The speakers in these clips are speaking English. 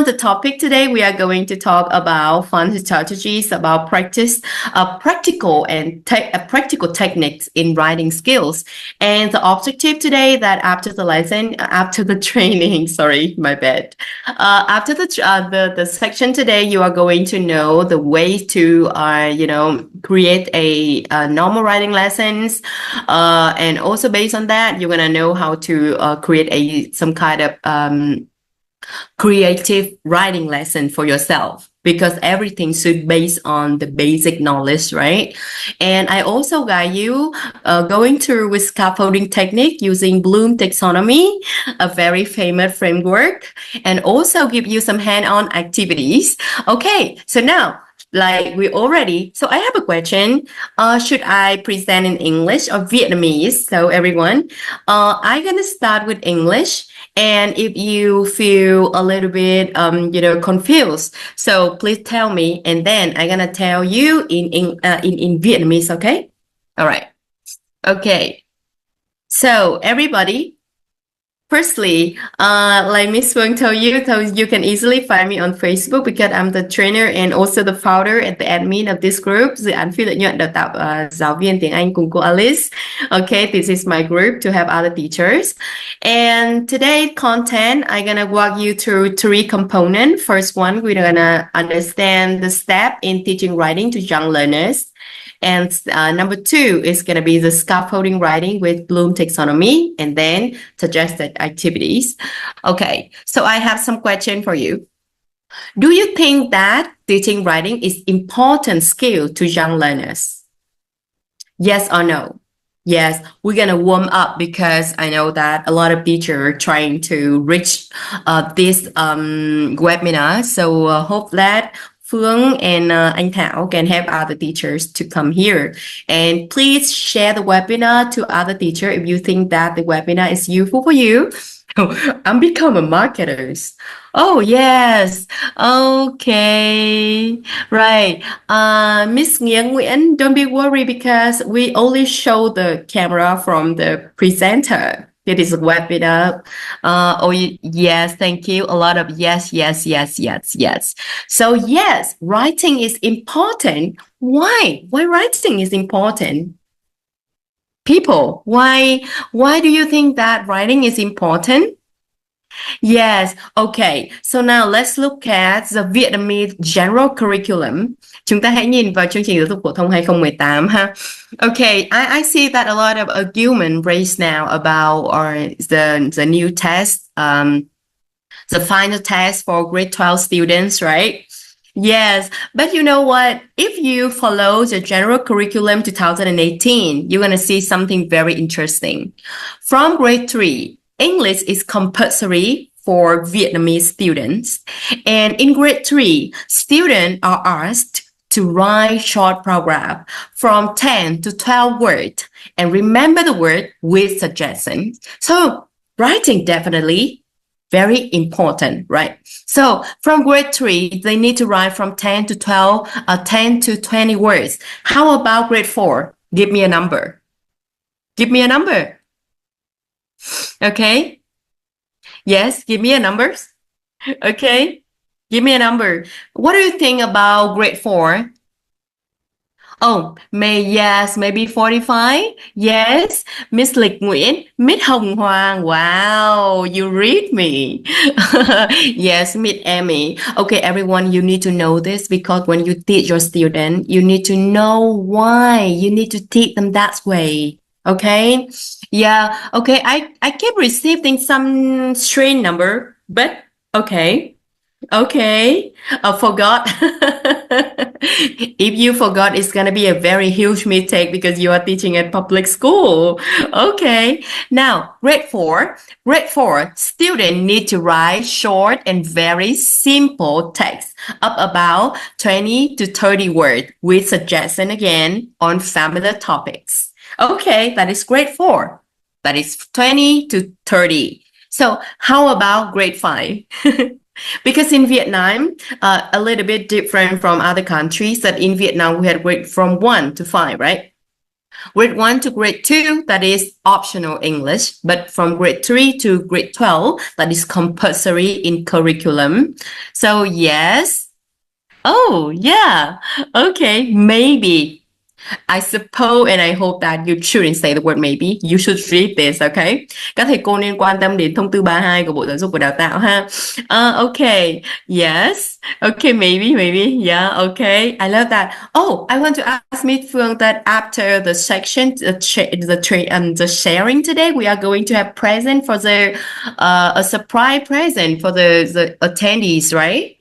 the topic today, we are going to talk about fun strategies about practical techniques in writing skills. And the objective today that after the lesson, after the training, sorry, my bad. After the section today, you are going to know the ways to, create a normal writing lessons. And also based on that, you're gonna know how to create some kind of creative writing lesson for yourself, because everything should based on the basic knowledge, right? And I also guide you going through with scaffolding technique using Bloom taxonomy, a very famous framework, and also give you some hand-on activities. Okay, so now so I have a question. Should I present in English or Vietnamese? So everyone, I'm gonna start with English. And if you feel a little bit, confused, so please tell me, and then I'm gonna tell you in Vietnamese. Okay? All right. Okay. So everybody. Firstly, like Miss Phương told you, so you can easily find me on Facebook because I'm the trainer and also the founder and the admin of this group, dự án phi lợi nhuận đào tạo giáo viên tiếng Anh cùng cô Alice. Okay, this is my group to have other teachers. And today content, I'm gonna walk you through 3 components. First one, we're gonna understand the step in teaching writing to young learners. And number 2 is going to be the scaffolding writing with Bloom taxonomy, and then suggested activities. Okay, so I have some question for you. Do you think that teaching writing is important skill to young learners? Yes or no? Yes, we're going to warm up because I know that a lot of teachers are trying to reach this webinar. So hope that Phương and anh Thảo can have other teachers to come here. And please share the webinar to other teachers if you think that the webinar is useful for you. I'm become a marketer. Oh, yes. Okay. Right. Miss Nghĩa Nguyễn, don't be worried because we only show the camera from the presenter. It is a webinar. Yes, thank you. A lot of yes. So yes, writing is important. Why? Why writing is important? People, why do you think that writing is important? Yes, okay. So now let's look at the Vietnamese general curriculum. Chúng ta hãy nhìn vào chương trình giáo dục phổ thông 2018 ha. Okay, I see that a lot of argument raised now about the new test, the final test for grade 12 students, right? Yes, but you know what? If you follow the general curriculum 2018, you're going to see something very interesting. From grade 3, English is compulsory for Vietnamese students. And in grade 3, students are asked to write short paragraph from 10 to 12 words and remember the word with suggestions. So writing definitely very important, right? So from grade 3, they need to write from 10 to 12, 10 to 20 words. How about grade 4? Give me a number. Give me a number. Okay. Yes, give me a number. Okay. Give me a number. What do you think about grade 4? Oh, maybe 45. Yes, Miss Lịch Nguyễn, Miss Hồng Hoàng. Wow, you read me. Yes, Miss Amy. Okay, everyone, you need to know this because when you teach your student, you need to know why you need to teach them that way. Okay. Yeah. Okay. I keep receiving some strange number, but okay. Okay, forgot. If you forgot, it's gonna be a very huge mistake because you are teaching at public school. Okay, now grade 4. Grade 4, students need to write short and very simple text of about 20 to 30 words with suggestion again on familiar topics. Okay, that is grade 4. That is 20 to 30. So how about grade 5? Because in Vietnam, a little bit different from other countries, that in Vietnam we had grade from 1 to 5, right? Grade 1 to grade 2, that is optional English, but from grade 3 to grade 12, that is compulsory in curriculum. So yes. Oh, yeah. Okay, maybe. I suppose and I hope that you shouldn't say the word maybe. You should read this, okay? Các thầy cô nên quan tâm đến thông tư 32 của Bộ Giáo dục và Đào tạo ha. Okay, yes. Okay, maybe. Yeah, okay. I love that. Oh, I want to ask Miss Phương that after the section, the sharing today, we are going to have present for a surprise present for the attendees, right?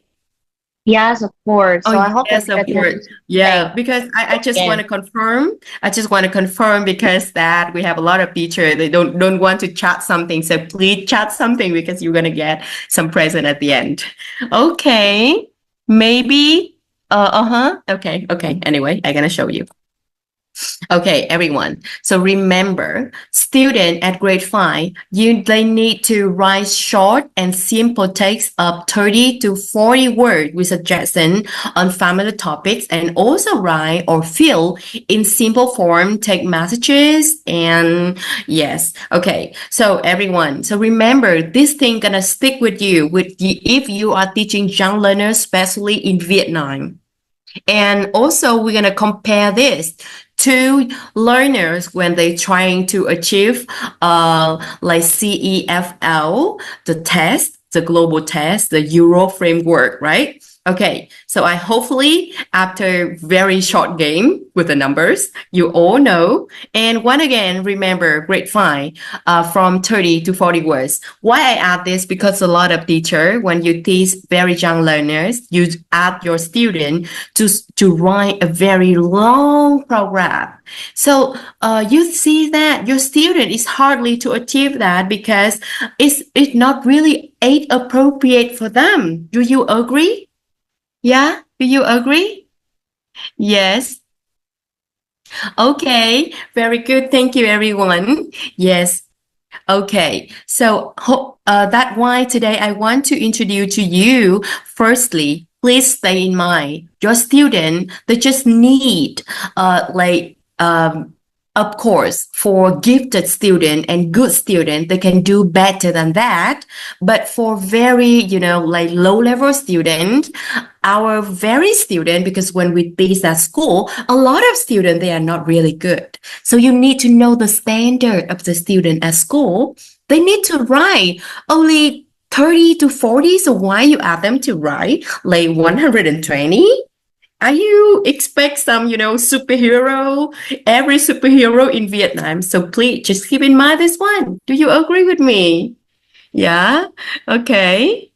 Yes, of course. So I hope yes, of course. Yeah, because I just want to confirm. I just want to confirm because that we have a lot of teachers. They don't want to chat something. So please chat something because you're gonna get some present at the end. Okay, maybe. Okay. Anyway, I'm gonna show you. Okay, everyone. So remember, student at grade 5, they need to write short and simple text of 30 to 40 words with suggestion on familiar topics, and also write or fill in simple form, take messages, and yes. Okay, so everyone, so remember, this thing gonna stick with you if you are teaching young learners, especially in Vietnam. And also we're going to compare this to learners when they're trying to achieve like CEFL, the test, the global test, the Euro framework, right? Okay, so I hopefully after very short game with the numbers, you all know. And once again, remember grade 5 from 30 to 40 words. Why I add this? Because a lot of teacher, when you teach very young learners, you ask your student to write a very long program. So you see that your student is hardly to achieve that because it's not really age appropriate for them. Do you agree? Yeah, do you agree? Yes. Okay, very good. Thank you, everyone. Yes. Okay, so that's why today I want to introduce to you. Firstly, please stay in mind your student. They just need of course, for gifted student and good student, they can do better than that. But for very, like low level student, our very student, because when we teach at school, a lot of students, they are not really good. So you need to know the standard of the student at school. They need to write only 30 to 40. So why you ask them to write like 120? Are you expect some, superhero, every superhero in Vietnam? So please just keep in mind this one. Do you agree with me? Yeah. Okay.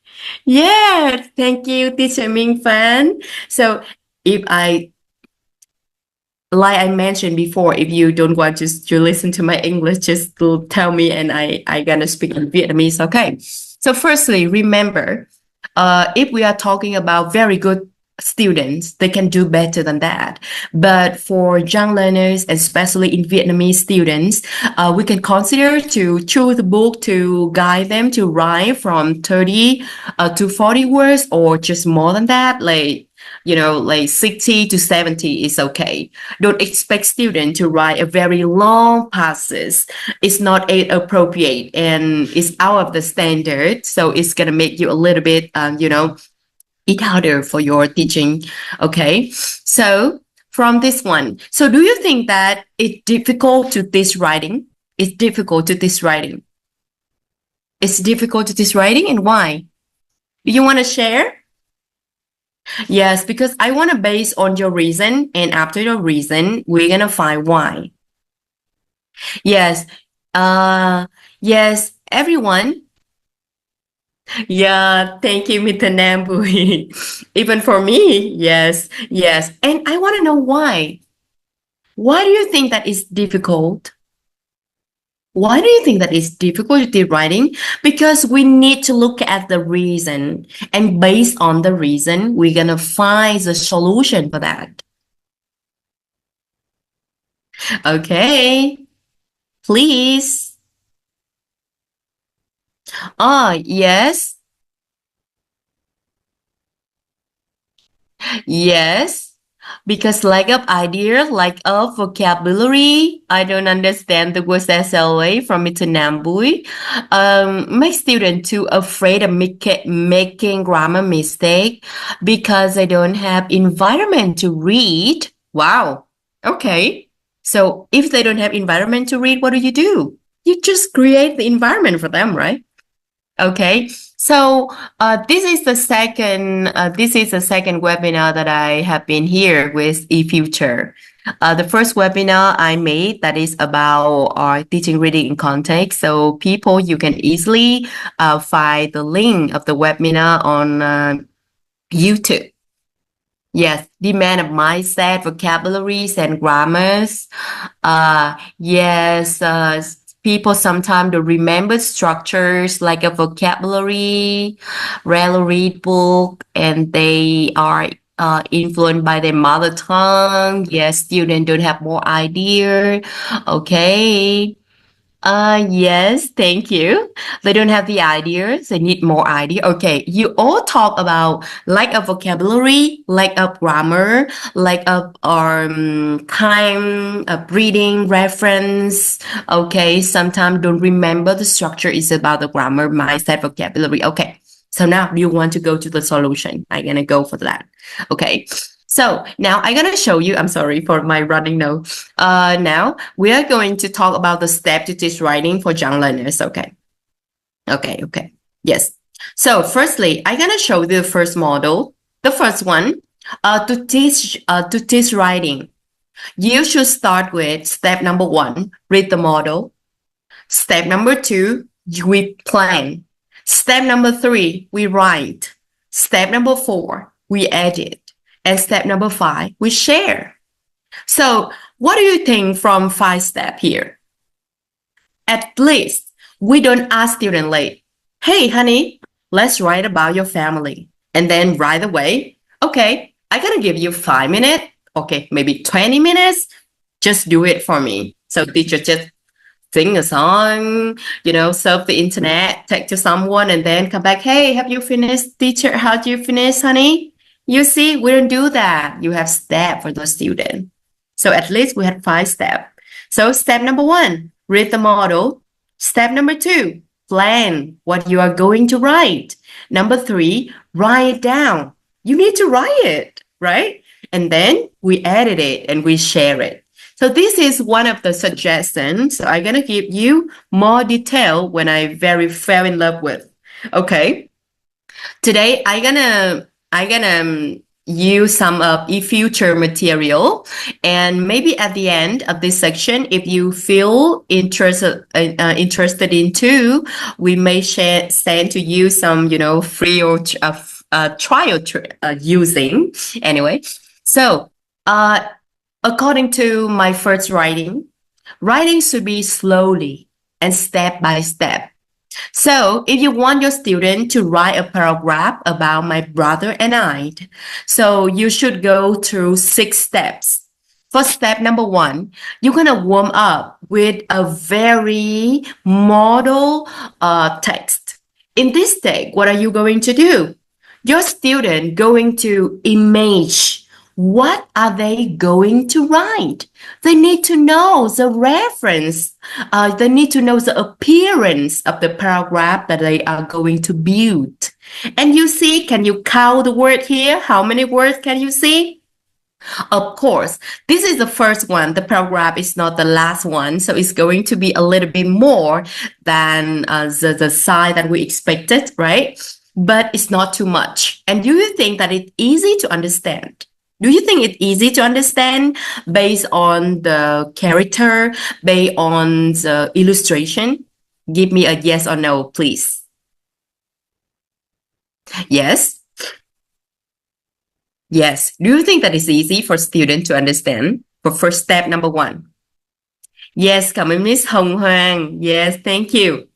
Yeah. Thank you, Teacher Ming Fan. So if like I mentioned before, if you don't want to listen to my English, just tell me and I gonna speak in Vietnamese. Okay. So firstly, remember, if we are talking about very good students, they can do better than that. But for young learners, especially in Vietnamese students, we can consider to choose a book to guide them to write from 30 to 40 words or just more than that, like 60 to 70 is okay. Don't expect students to write a very long passages. It's not age appropriate and it's out of the standard. So it's going to make you a little bit, it harder for your teaching. Okay. So from this one, so do you think that it's difficult to teach writing? It's difficult to teach writing. It's difficult to teach writing, and why? Do you want to share? Yes, because I want to base on your reason, and after your reason, we're gonna find why. Yes. Yes, everyone. Yeah, thank you, Mr. Nambui. Even for me, yes. And I want to know why. Why do you think that is difficult? Why do you think that is difficult to writing? Because we need to look at the reason, and based on the reason, we're gonna find the solution for that. Okay, please. Yes. Because lack of idea, lack of vocabulary, I don't understand the words SLA from it to Nambui, make students too afraid of making grammar mistake because they don't have environment to read. Wow. Okay. So if they don't have environment to read, what do? You just create the environment for them, right? Okay. So this is the second webinar that I have been here with E-Future. The first webinar I made that is about our teaching reading in context. So people, you can easily find the link of the webinar on YouTube. Yes, demand of mindset, vocabularies, and grammars. Yes, people sometimes don't remember structures like a vocabulary, rarely read book, and they are influenced by their mother tongue. Yes, students don't have more idea. Okay. Yes, thank you. They don't have the ideas. They need more idea. Okay, you all talk about lack of vocabulary, lack of grammar, lack of time of reading reference. Okay, sometimes don't remember the structure is about the grammar, mindset, vocabulary. Okay, so now you want to go to the solution. I'm gonna go for that. Okay. So now I'm going to show you, I'm sorry for my running nose. Now we are going to talk about the step to teach writing for young learners. Okay. Yes. So firstly, I'm going to show you the first model. The first one, to teach writing. You should start with step number 1, read the model. Step number 2, we plan. Step number 3, we write. Step number 4, we edit. And step number 5, we share. So what do you think from 5 steps here? At least we don't ask students like, hey, honey, let's write about your family. And then right away, okay, I'm going to give you 5 minutes. Okay, maybe 20 minutes. Just do it for me. So teacher just sing a song, surf the internet, text to someone, and then come back. Hey, have you finished, teacher? How do you finish, honey? You see, we don't do that. You have steps for the student. So at least we had 5 steps. So step number 1, read the model. Step number 2, plan what you are going to write. Number 3, write it down. You need to write it, right? And then we edit it and we share it. So this is one of the suggestions. So I'm going to give you more detail when I very fell in love with. Okay. Today, I'm gonna use some of E-Future material, and maybe at the end of this section, if you feel interested in too, we may send to you some free or trial using anyway. So according to my first writing should be slowly and step by step. So if you want your student to write a paragraph about my brother and I, so you should go through 6 steps. For step number 1, you're going to warm up with a very model text. In this step, what are you going to do? Your student going to image what are they going to write? They need to know the reference. They need to know the appearance of the paragraph that they are going to build. And you see, can you count the word here? How many words can you see? Of course, this is the first one. The paragraph is not the last one. So it's going to be a little bit more than the size that we expected, right? But it's not too much. And do you think that it's easy to understand? Do you think it's easy to understand based on the character, based on the illustration? Give me a yes or no, please. Yes? Yes. Do you think that it's easy for students to understand for first step number 1? Yes, come in, Miss Hong Huang. Yes, thank you.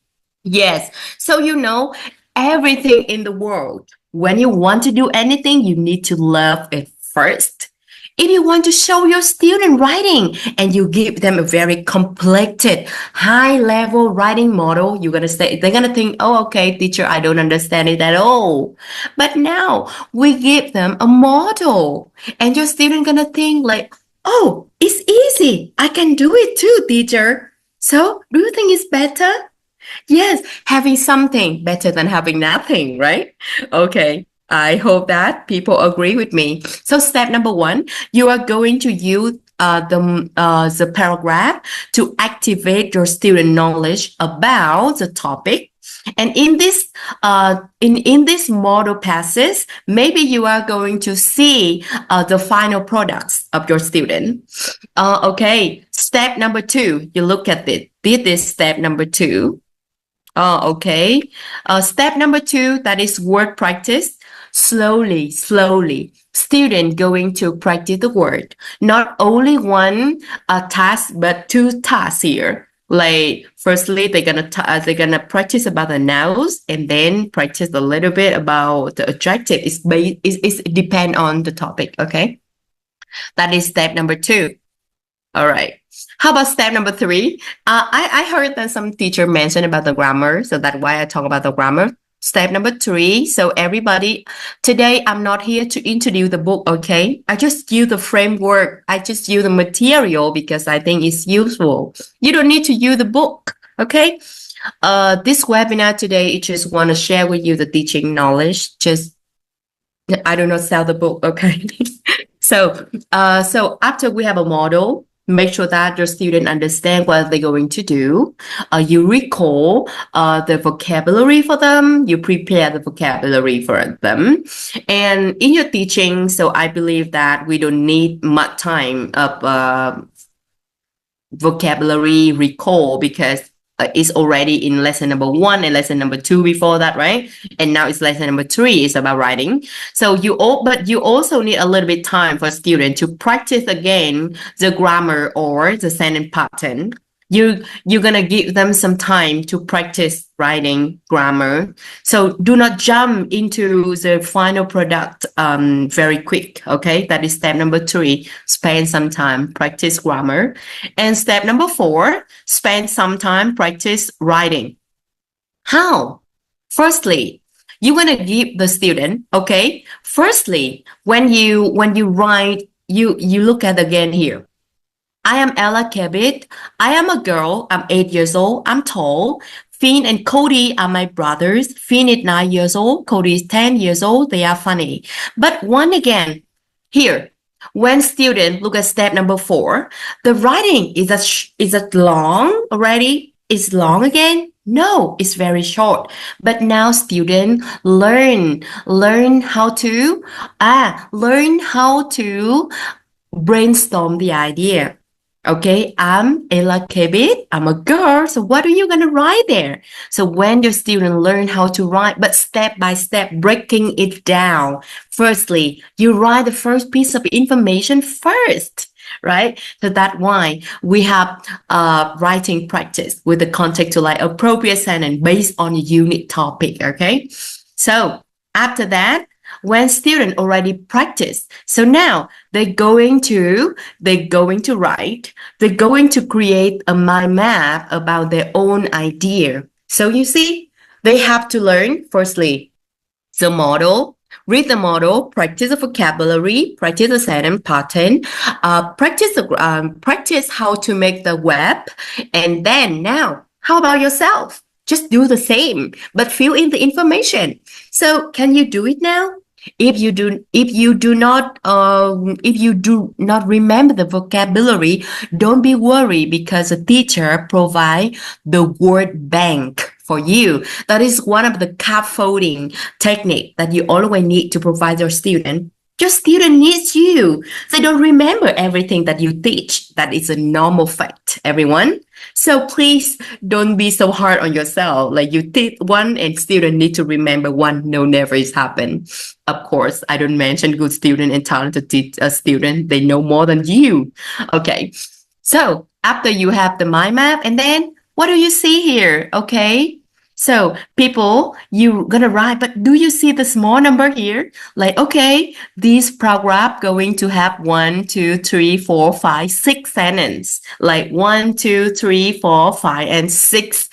Yes. So everything in the world, when you want to do anything, you need to love it first. If you want to show your student writing and you give them a very completed, high-level writing model, you're going to say, they're going to think, oh, okay, teacher, I don't understand it at all. But now we give them a model and your student going to think like, oh, it's easy. I can do it too, teacher. So do you think it's better? Yes, having something better than having nothing, right? Okay. I hope that people agree with me. So step number 1, you are going to use the paragraph to activate your student knowledge about the topic. And in this in this model passage, maybe you are going to see the final products of your student. Okay, step number 2, you look at it. This is step number 2. Okay. Step number 2, that is word practice. Slowly, student going to practice the word. Not only one task, but 2 tasks here. Like, firstly, they're gonna practice about the nouns and then practice a little bit about the adjective. It depends on the topic. Okay. That is step number 2. All right. How about step number 3? I heard that some teacher mentioned about the grammar, so that's why I talk about the grammar. Step number 3. So everybody, today I'm not here to introduce the book, okay? I just use the framework. I just use the material because I think it's useful. You don't need to use the book, okay? This webinar today, I just want to share with you the teaching knowledge. Just, I do not sell the book, okay? So after we have a model, make sure that your student understand what they're going to do. You recall the vocabulary for them. You prepare the vocabulary for them. And in your teaching, so I believe that we don't need much time of vocabulary recall because it's already in lesson number 1 and lesson number 2 before that, right? And now it's lesson number 3 is about writing. So but you also need a little bit time for students to practice again the grammar or the sentence pattern. You're gonna give them some time to practice writing grammar. So do not jump into the final product very quick. Okay, that is step number 3. Spend some time practice grammar. And step number 4, spend some time practice writing. How? Firstly, you're gonna give the student. Okay. Firstly, when you write, you look at again here. I am Ella Kebit. I am a girl. I'm 8 years old. I'm tall. Finn and Cody are my brothers. Finn is 9 years old. Cody is 10 years old. They are funny. But one again, here, when students look at step number 4, the writing is that long already? Is long again? No, it's very short. But now students learn how to brainstorm the idea. Okay, I'm Ella Kebit. I'm a girl. So what are you going to write there? So when your student learn how to write, but step by step, breaking it down. Firstly, you write the first piece of information first, right? So that's why we have writing practice with the context to like appropriate sentence based on your unique topic, okay? So after that, when students already practice, so now they're going to write, they're going to create a mind map about their own idea. So you see, they have to learn, firstly, the model, read the model, practice the vocabulary, practice the sentence pattern, practice how to make the web, and then now, how about yourself? Just do the same, but fill in the information. So can you do it now? If you do not remember the vocabulary, don't be worried because the teacher provide the word bank for you. That is one of the scaffolding technique that you always need to provide your student. Your student needs you. They don't remember everything that you teach. That is a normal fact, everyone. So please don't be so hard on yourself. Like you teach one and student need to remember one. No, never is happen. Of course, I don't mention good student and talented student. They know more than you. Okay. So after you have the mind map, and then what do you see here? Okay. So people, you're gonna write, but do you see the small number here? Like, okay, this paragraph going to have 1, 2, 3, 4, 5, 6 sentences. Like 1, 2, 3, 4, 5, and 6.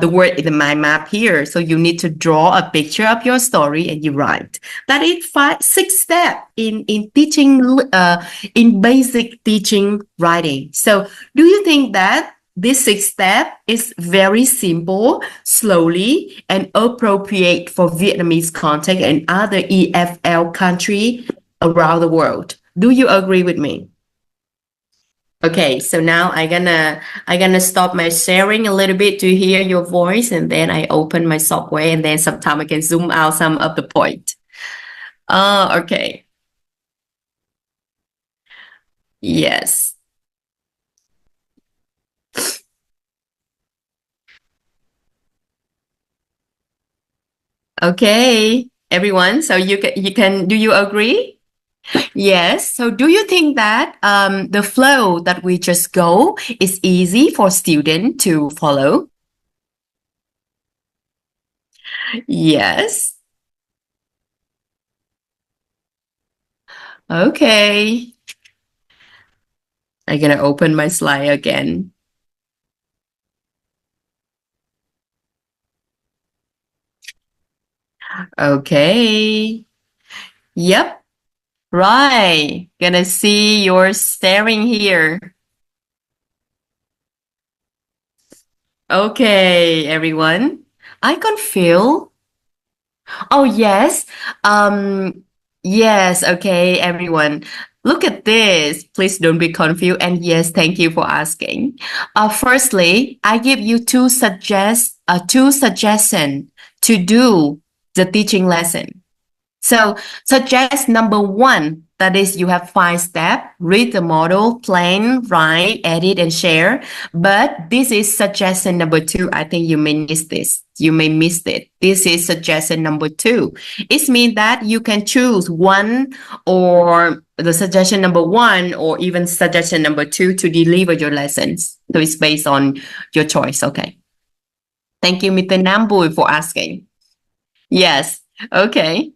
The word in my map here. So you need to draw a picture of your story and you write. That is 6 steps in teaching, in basic teaching writing. So do you think that this 6 step is very simple, slowly, and appropriate for Vietnamese context and other EFL country around the world? Do you agree with me? Okay, so now I'm gonna stop my sharing a little bit to hear your voice, and then I open my software, and then sometimes I can zoom out some of the point. Okay. Yes. Okay, everyone. So you can do you agree? Yes. So do you think that the flow that we just go is easy for student to follow? Yes. Okay. I'm gonna open my slide again. Okay. Yep. Right. Gonna see your staring here. Okay, everyone. I can feel. Oh, yes. Yes. Okay, everyone. Look at this. Please don't be confused. And yes, thank you for asking. Firstly, I give you two suggestions to do the teaching lesson. So suggest number 1, that is you have 5 steps, read the model, plan, write, edit, and share. But this is suggestion number 2. I think you may miss this. You may miss it. This is suggestion number 2. It means that you can choose one or the suggestion number 1 or even suggestion number 2 to deliver your lessons. So it's based on your choice. Okay. Thank you, Mr. Nambui, for asking. Yes. Okay.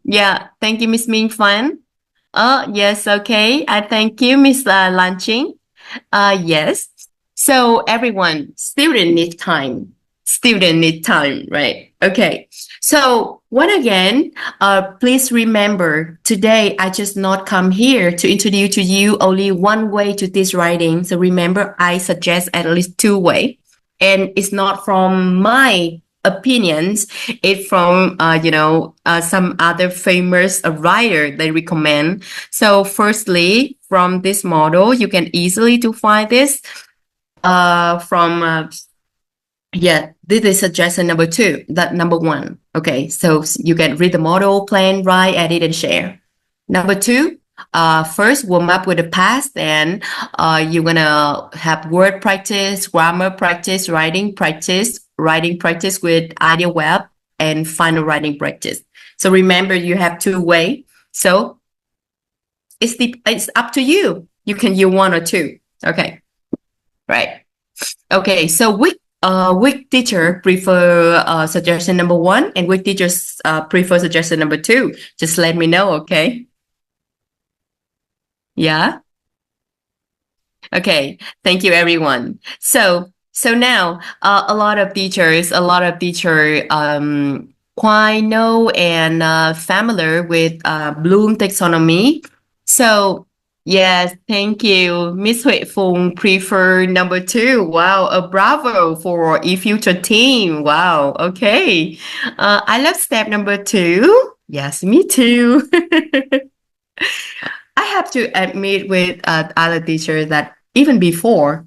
Yeah, thank you, Miss Minh Phan. Yes, okay. I thank you, Miss Lanching. Yes. So everyone, student need time. Student need time, right? Okay. So once again, please remember today I just not come here to introduce to you only one way to teach writing. So remember, I suggest at least 2 ways, and it's not from my opinions. It's from some other famous writer they recommend. So firstly, from this model, you can easily to find this from this is suggestion number 2, that number 1. Okay, so you can read the model, plan, write, edit, and share. Number 2, first warm up with the past, and you're gonna have word practice, grammar practice, writing practice with idea web, and final writing practice. So remember, you have 2 ways. So it's up to you. You can use 1 or 2. Okay, right. Okay, so which teacher prefer suggestion number 1, and which teachers prefer suggestion number 2? Just let me know, okay? Yeah. Okay. Thank you, everyone. So now a lot of teachers quite know and familiar with Bloom taxonomy. So yes, thank you. Miss Huệ Phùng prefer number 2. Wow, a bravo for E-Future team. Wow. Okay. I love step number 2. Yes, me too. I have to admit with other teachers that even before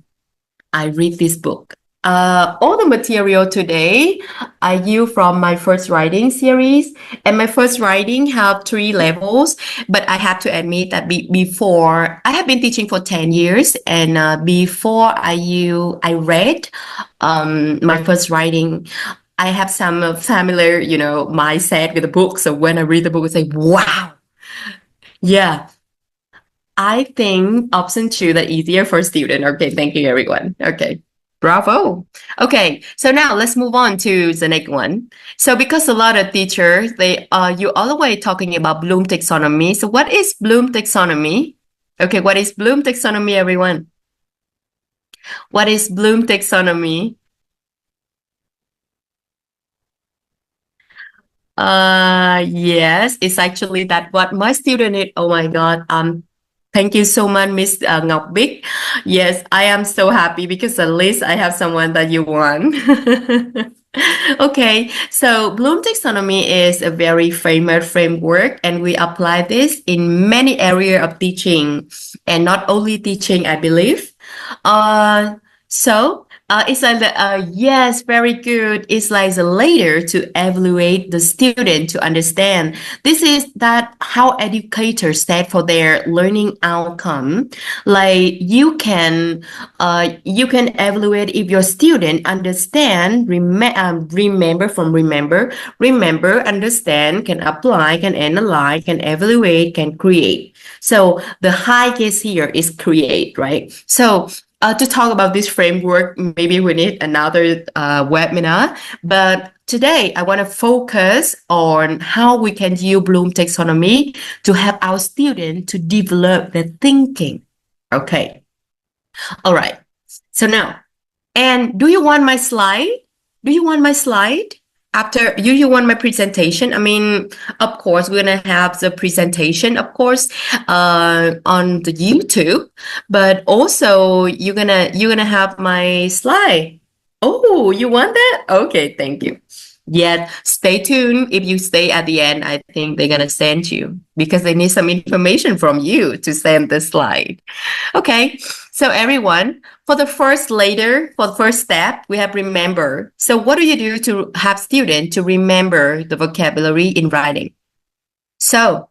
I read this book, all the material today I use from my first writing series, and my first writing have 3 levels. But I have to admit that before I have been teaching for 10 years, and before I read my first writing, I have some familiar mindset with the book. So when I read the book, I say, wow, yeah. I think option 2 that easier for student. Okay, thank you, everyone. Okay. Bravo. Okay, so now let's move on to the next one. So because a lot of teachers, you always talking about Bloom taxonomy. So what is Bloom taxonomy? Okay, what is Bloom taxonomy, everyone? What is Bloom taxonomy? Yes, it's actually that what my student is. Oh my God. Thank you so much, Miss Ngọc Bích. Yes, I am so happy because at least I have someone that you want. Okay, so Bloom taxonomy is a very famous framework, and we apply this in many areas of teaching, and not only teaching, I believe. It's like yes, very good. It's like the later to evaluate the student to understand. This is that how educators set for their learning outcome. Like you can evaluate if your student understand, remember, understand, can apply, can analyze, can evaluate, can create. So the high case here is create, right? So to talk about this framework, maybe we need another webinar. But today, I want to focus on how we can use Bloom taxonomy to help our students to develop their thinking. Okay. All right. So now, and do you want my slide? Do you want my slide? After you want my presentation? I mean, of course, we're gonna have the presentation, of course, on the YouTube, but also you're gonna have my slide. Oh, you want that? Okay, thank you. Yeah, stay tuned. If you stay at the end, I think they're gonna send you because they need some information from you to send the slide. Okay, so everyone, for the first step, we have remember. So what do you do to have students to remember the vocabulary in writing? So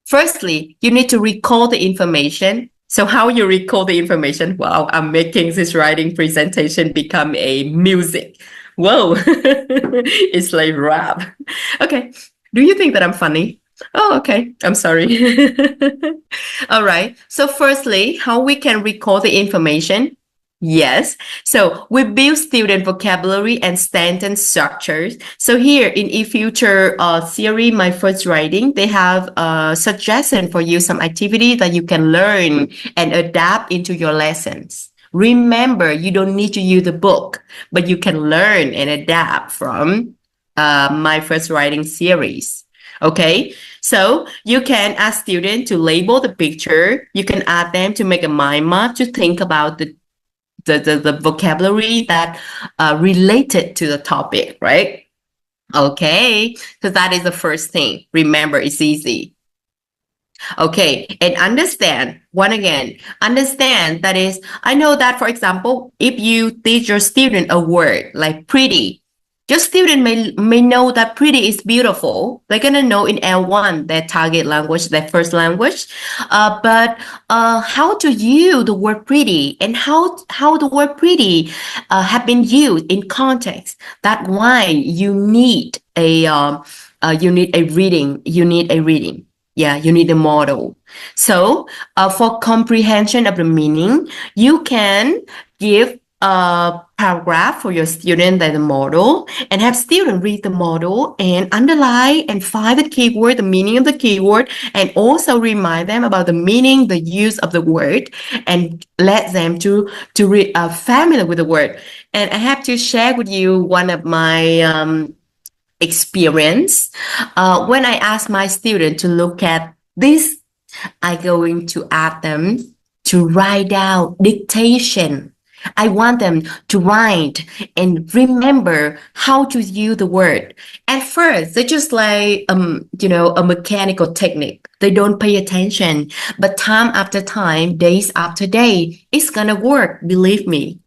firstly, you need to recall the information. So how you recall the information? Wow, I'm making this writing presentation become a music. Whoa, it's like rap. Okay, do you think that I'm funny? Oh, okay. I'm sorry. All right. So firstly, how we can recall the information? Yes. So we build student vocabulary and sentence structures. So here in E-Future series, my first writing, they have a suggestion for you, some activity that you can learn and adapt into your lessons. Remember, you don't need to use the book, but you can learn and adapt from my first writing series. Okay, so you can ask students to label the picture. You can ask them to make a mind map to think about the vocabulary that related to the topic, right? Okay, so that is the first thing. Remember, it's easy. Okay, and understand that is, I know that, for example, if you teach your student a word like pretty, your student may know that pretty is beautiful. They're going to know in L1, their target language, their first language. But how to use the word pretty and how the word pretty have been used in context. That's why you need a reading. Yeah, you need a model. So for comprehension of the meaning, you can give a paragraph for your student as a model and have students read the model and underline and find the keyword, the meaning of the keyword, and also remind them about the meaning, the use of the word, and let them to familiar with the word. And I have to share with you one of my experience. When I ask my student to look at this, I'm going to ask them to write down dictation. I want them to write and remember how to use the word. At first, they just like, a mechanical technique. They don't pay attention, but time after time, days after day, it's gonna work, believe me.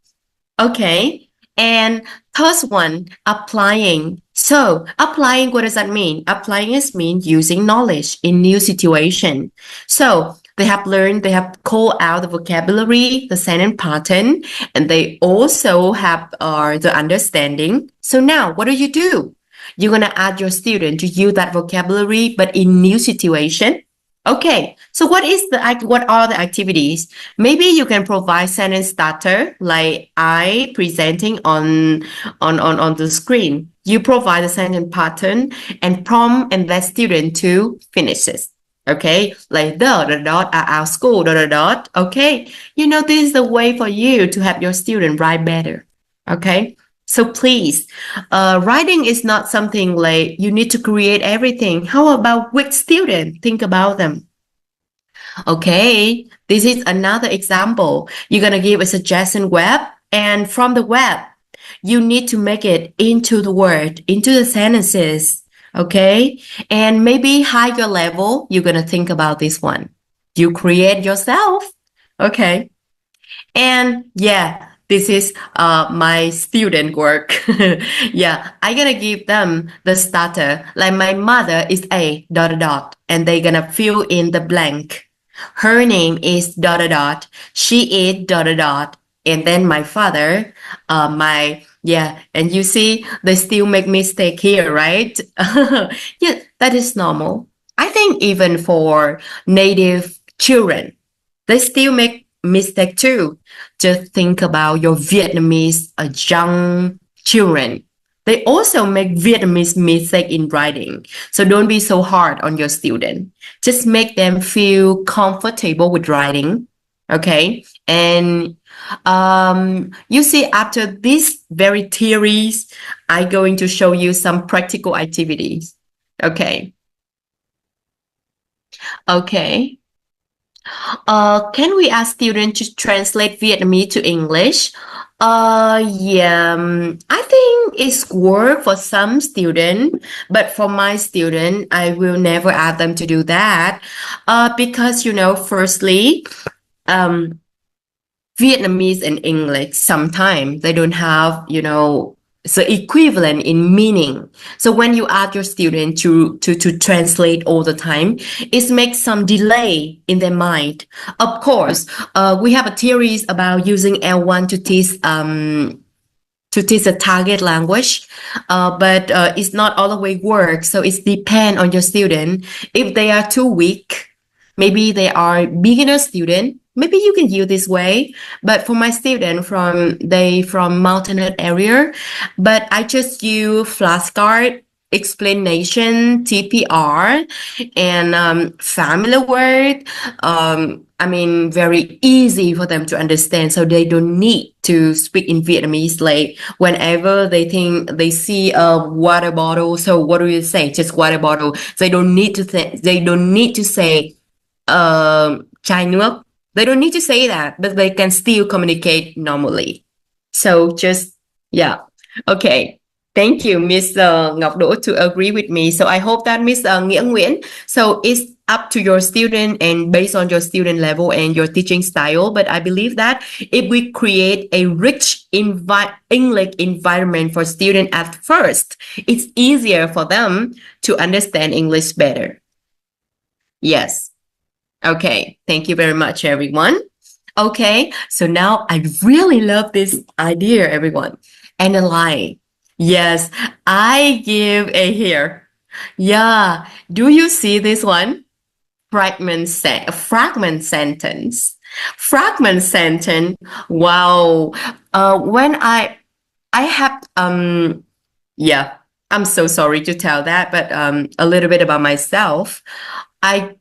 Okay, and first one, applying. So applying, what does that mean? Applying is mean using knowledge in new situation. So they have learned, they have called out the vocabulary, the sentence pattern, and they also have the understanding. So now what do? You're going to ask your student to use that vocabulary, but in new situation. Okay, so what are the activities? Maybe you can provide sentence starter like I presenting on the screen. You provide the sentence pattern and prompt and let student to finish it. Okay, like the dot at our school dot. Okay, this is the way for you to help your student write better. Okay, so please, writing is not something like you need to create everything. How about with student? Think about them. Okay, this is another example. You're going to give a suggestion web, and from the web, you need to make it into the word, into the sentences. Okay, and maybe higher level, you're going to think about this one. You create yourself. Okay, and yeah, this is my student work. Yeah, I'm gonna give them the starter. Like my mother is a dot dot dot, and they're gonna fill in the blank. Her name is dot dot dot. She is dot dot dot. And then my father, and you see they still make mistake here, right? Yeah, that is normal. I think even for native children, they still make mistake too. Just think about your Vietnamese young children. They also make Vietnamese mistake in writing. So don't be so hard on your student. Just make them feel comfortable with writing. Okay. And you see, after this very theories, I'm going to show you some practical activities. Okay. Okay. Can we ask students to translate Vietnamese to English? Yeah, I think it's work for some student, but for my student, I will never ask them to do that. Because, firstly, Vietnamese and English, sometimes they don't have, so equivalent in meaning. So when you ask your student to translate all the time, it makes some delay in their mind. Of course, we have a theories about using L1 to teach a target language, but it's not all the way work. So it depends on your student. If they are too weak, maybe they are beginner student, maybe you can use this way. But for my student from mountainous area, but I just use flashcard, explanation, TPR, and family word. Very easy for them to understand. So they don't need to speak in Vietnamese. Like whenever they think they see a water bottle, so what do you say? Just water bottle. They don't need to say chai nước. They don't need to say that, but they can still communicate normally. So okay. Thank you, Miss Ngọc Đỗ, to agree with me. So I hope that Miss Nghĩa Nguyễn, so it's up to your student and based on your student level and your teaching style. But I believe that if we create a rich English environment for students at first, it's easier for them to understand English better. Yes. Okay, thank you very much, everyone. Okay, so now I really love this idea, everyone. Analyze. Yes, I give a here. Yeah, do you see this one? Fragment sentence. Fragment sentence. Wow. When I have yeah, I'm so sorry to tell that, but a little bit about myself. I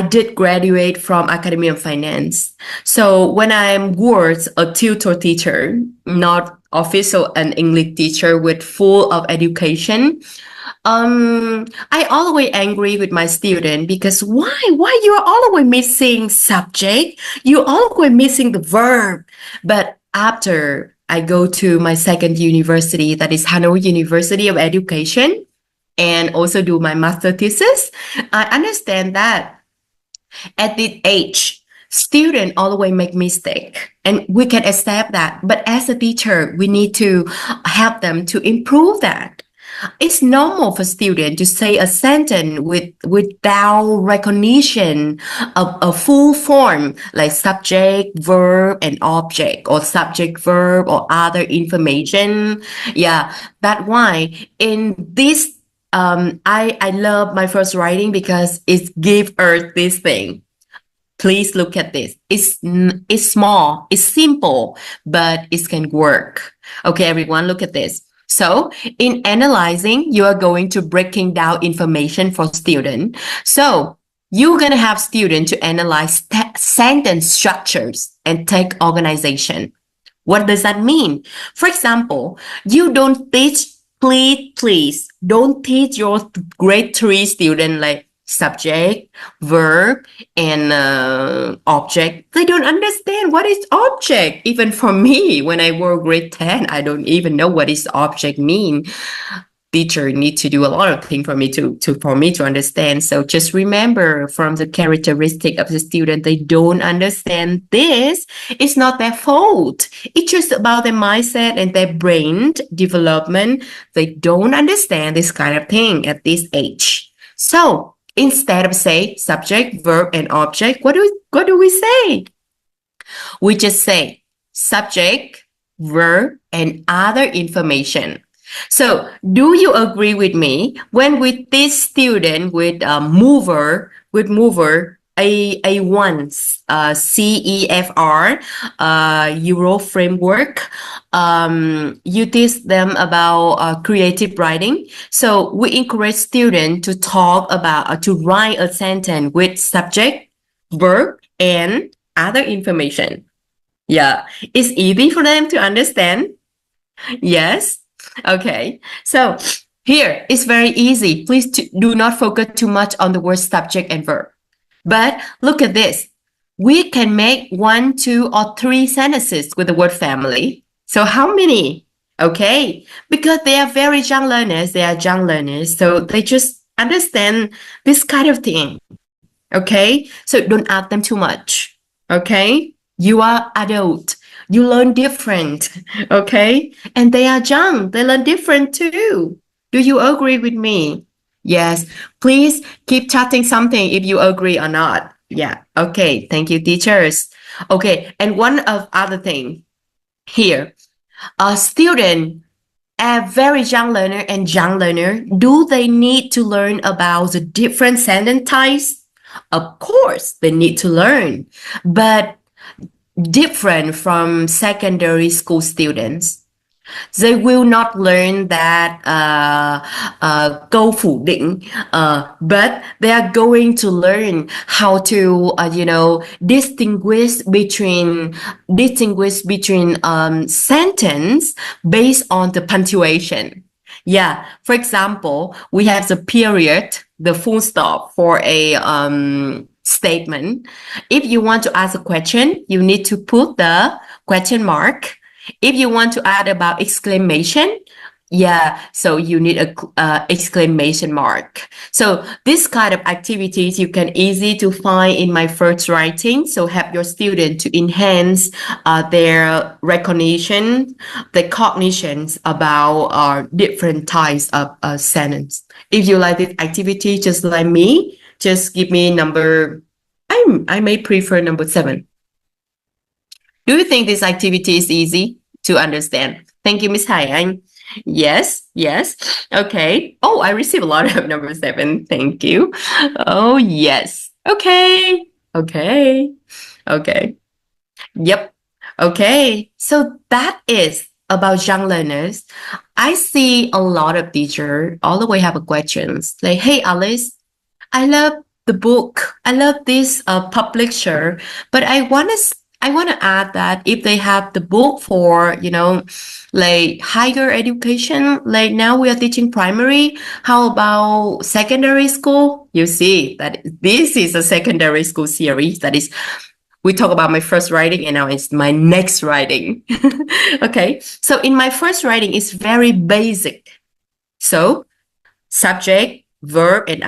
did graduate from Academy of Finance. So when I'm words a tutor teacher, not official an English teacher with full of education, I always angry with my student because why you are always missing subject, you always missing the verb. But after I go to my second university, that is Hanoi University of Education, and also do my master thesis, I understand that at this age, students always make mistake, and we can accept that. But as a teacher, we need to help them to improve that. It's normal for students to say a sentence without recognition of a full form, like subject, verb, and object, or subject, verb, or other information. Yeah, that's why in this I love my first writing because it gave us this thing. Please look at this. It's small, it's simple, but it can work. Okay, everyone, look at this. So in analyzing, you are going to breaking down information for student. So you're going to have student to analyze sentence structures and take organization. What does that mean? For example, you don't teach, please don't teach your grade 3 student like subject, verb, and object. They don't understand what is object. Even for me, when I were grade 10, I don't even know what is object mean. Teacher need to do a lot of things for me to understand. So just remember from the characteristic of the student, they don't understand this. It's not their fault. It's just about their mindset and their brain development. They don't understand this kind of thing at this age. So instead of say subject, verb, and object, what do we say? We just say subject, verb, and other information. So do you agree with me when we teach student with mover, A1, CEFR, Euro framework, you teach them about creative writing. So we encourage students to talk about, to write a sentence with subject, verb, and other information. Yeah, it's easy for them to understand. Yes. Okay, so here it's very easy. Please do not focus too much on the word subject and verb. But look at this. We can make 1, 2, or 3 sentences with the word family. So how many? Okay, because they are very young learners. They are young learners, so they just understand this kind of thing. Okay, so don't ask them too much. Okay, you are adult. You learn different, okay? And they are young. They learn different too. Do you agree with me? Yes. Please keep chatting something if you agree or not. Yeah. Okay. Thank you, teachers. Okay. And one of other thing here, a student, a very young learner and young learner, do they need to learn about the different sentence types? Of course, they need to learn, but different from secondary school students. They will not learn that câu phủ định, but they are going to learn how to, distinguish between sentence based on the punctuation. Yeah, for example, we have the period, the full stop for a statement. If you want to ask a question, you need to put the question mark. If you want to add about exclamation, so you need a exclamation mark. So this kind of activities you can easy to find in my first writing. So help your student to enhance their recognition, their cognitions about different types of sentence. If you like this activity, just like me, just give me number, I may prefer number 7. Do you think this activity is easy to understand? Thank you, Miss Thầy. Yes. Okay. Oh, I received a lot of number 7. Thank you. Oh, yes. Okay. Yep. Okay. So that is about young learners. I see a lot of teachers all the way have questions like, hey, Alice, I love the book. I love this publisher, but I want to add that if they have the book for, like higher education, like now we are teaching primary, how about secondary school? You see that this is a secondary school series. That is, we talk about my first writing and now it's my next writing. Okay, so in my first writing, it's very basic. So subject, verb, and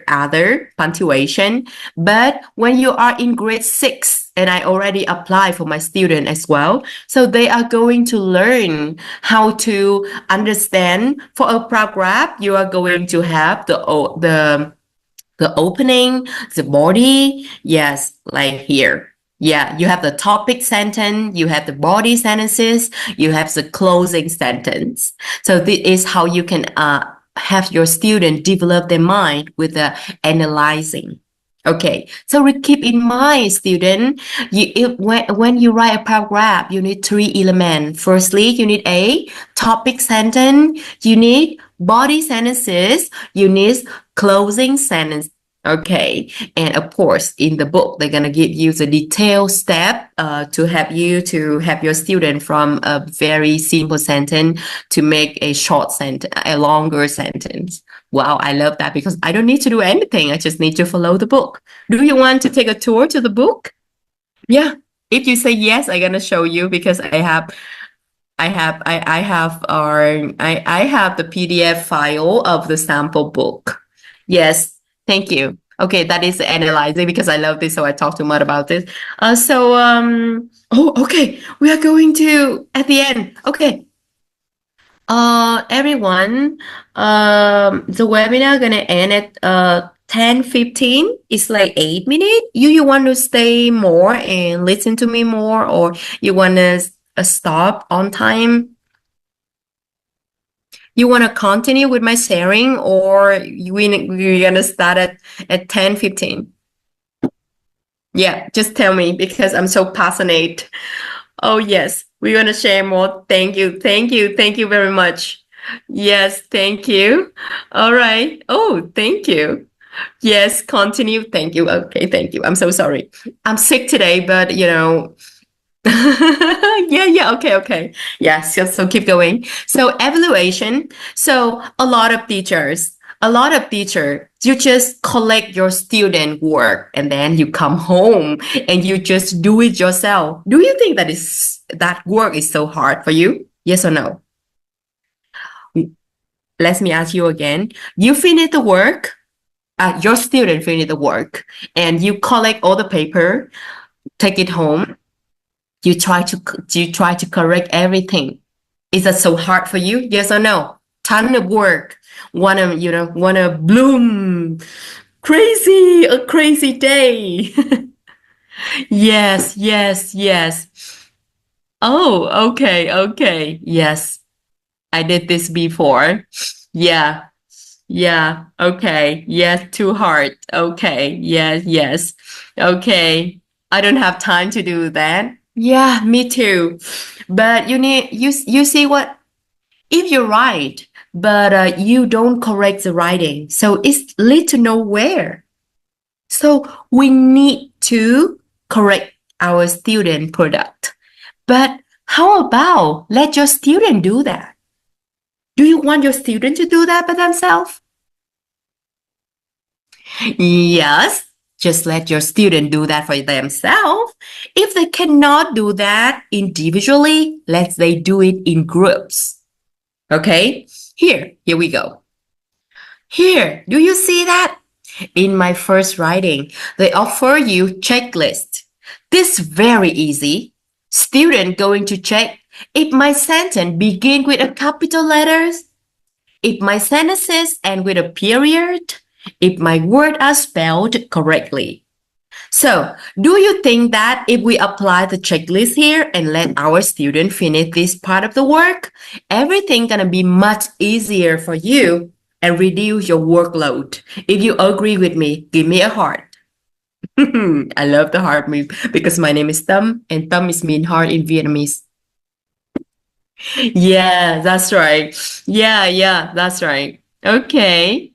other punctuation. But when you are in grade 6, and I already apply for my student as well, so they are going to learn how to understand. For a paragraph, you are going to have the opening, the body. Yes, like here. Yeah, you have the topic sentence, you have the body sentences, you have the closing sentence. So this is how you can have your student develop their mind with the analyzing. Okay, so keep in mind, student, when you write a paragraph, you need 3 elements. Firstly, you need a topic sentence, you need body sentences, you need closing sentence. Okay, and of course, in the book, they're gonna give you the detailed step to help you to help your student from a very simple sentence to make a short sentence, a longer sentence. Wow, I love that because I don't need to do anything. I just need to follow the book. Do you want to take a tour to the book? Yeah. If you say yes, I'm gonna show you because I have the PDF file of the sample book. Yes, thank you. Okay, that is analyzing because I love this, so I talk too much about this. Okay, we are going to at the end. Okay. Everyone, the webinar gonna end at 10:15. It's like 8 minutes. You want to stay more and listen to me more, or you want to stop on time? You want to continue with my sharing, or we're gonna start at 10:15? Yeah, just tell me because I'm so passionate. Oh, yes, we're going to share more. Thank you. Thank you. Thank you very much. Yes, thank you. All right. Oh, thank you. Yes, continue. Thank you. Okay, thank you. I'm so sorry. I'm sick today, but yeah, okay. Yes, so keep going. So evaluation. So a lot of teachers, you just collect your student work and then you come home and you just do it yourself. Do you think that work is so hard for you? Yes or no? Let me ask you again. You finish the work, your student finish the work, and you collect all the paper, take it home. You try to correct everything. Is that so hard for you? Yes or no? Ton of work. Wanna bloom. A crazy day. Yes. Oh, okay. Yes. I did this before. Yeah. Okay. Yes, too hard. Okay. Yes. Okay. I don't have time to do that. Yeah, me too. But you see what? If you're right, but you don't correct the writing, so it's lead to nowhere. So we need to correct our student product. But how about let your student do that? Do you want your student to do that by themselves? Yes. Just let your student do that for themselves. If they cannot do that individually, let's say do it in groups. Okay, here we go. Here, do you see that? In my first writing, they offer you checklist. This very easy. Student going to check if my sentence begin with a capital letters, if my sentences end with a period, if my words are spelled correctly. So, do you think that if we apply the checklist here and let our student finish this part of the work, everything gonna be much easier for you and reduce your workload? If you agree with me, give me a heart. I love the heart because my name is Tâm and Tâm is mean heart in Vietnamese. Yeah, that's right. Yeah, that's right. Okay.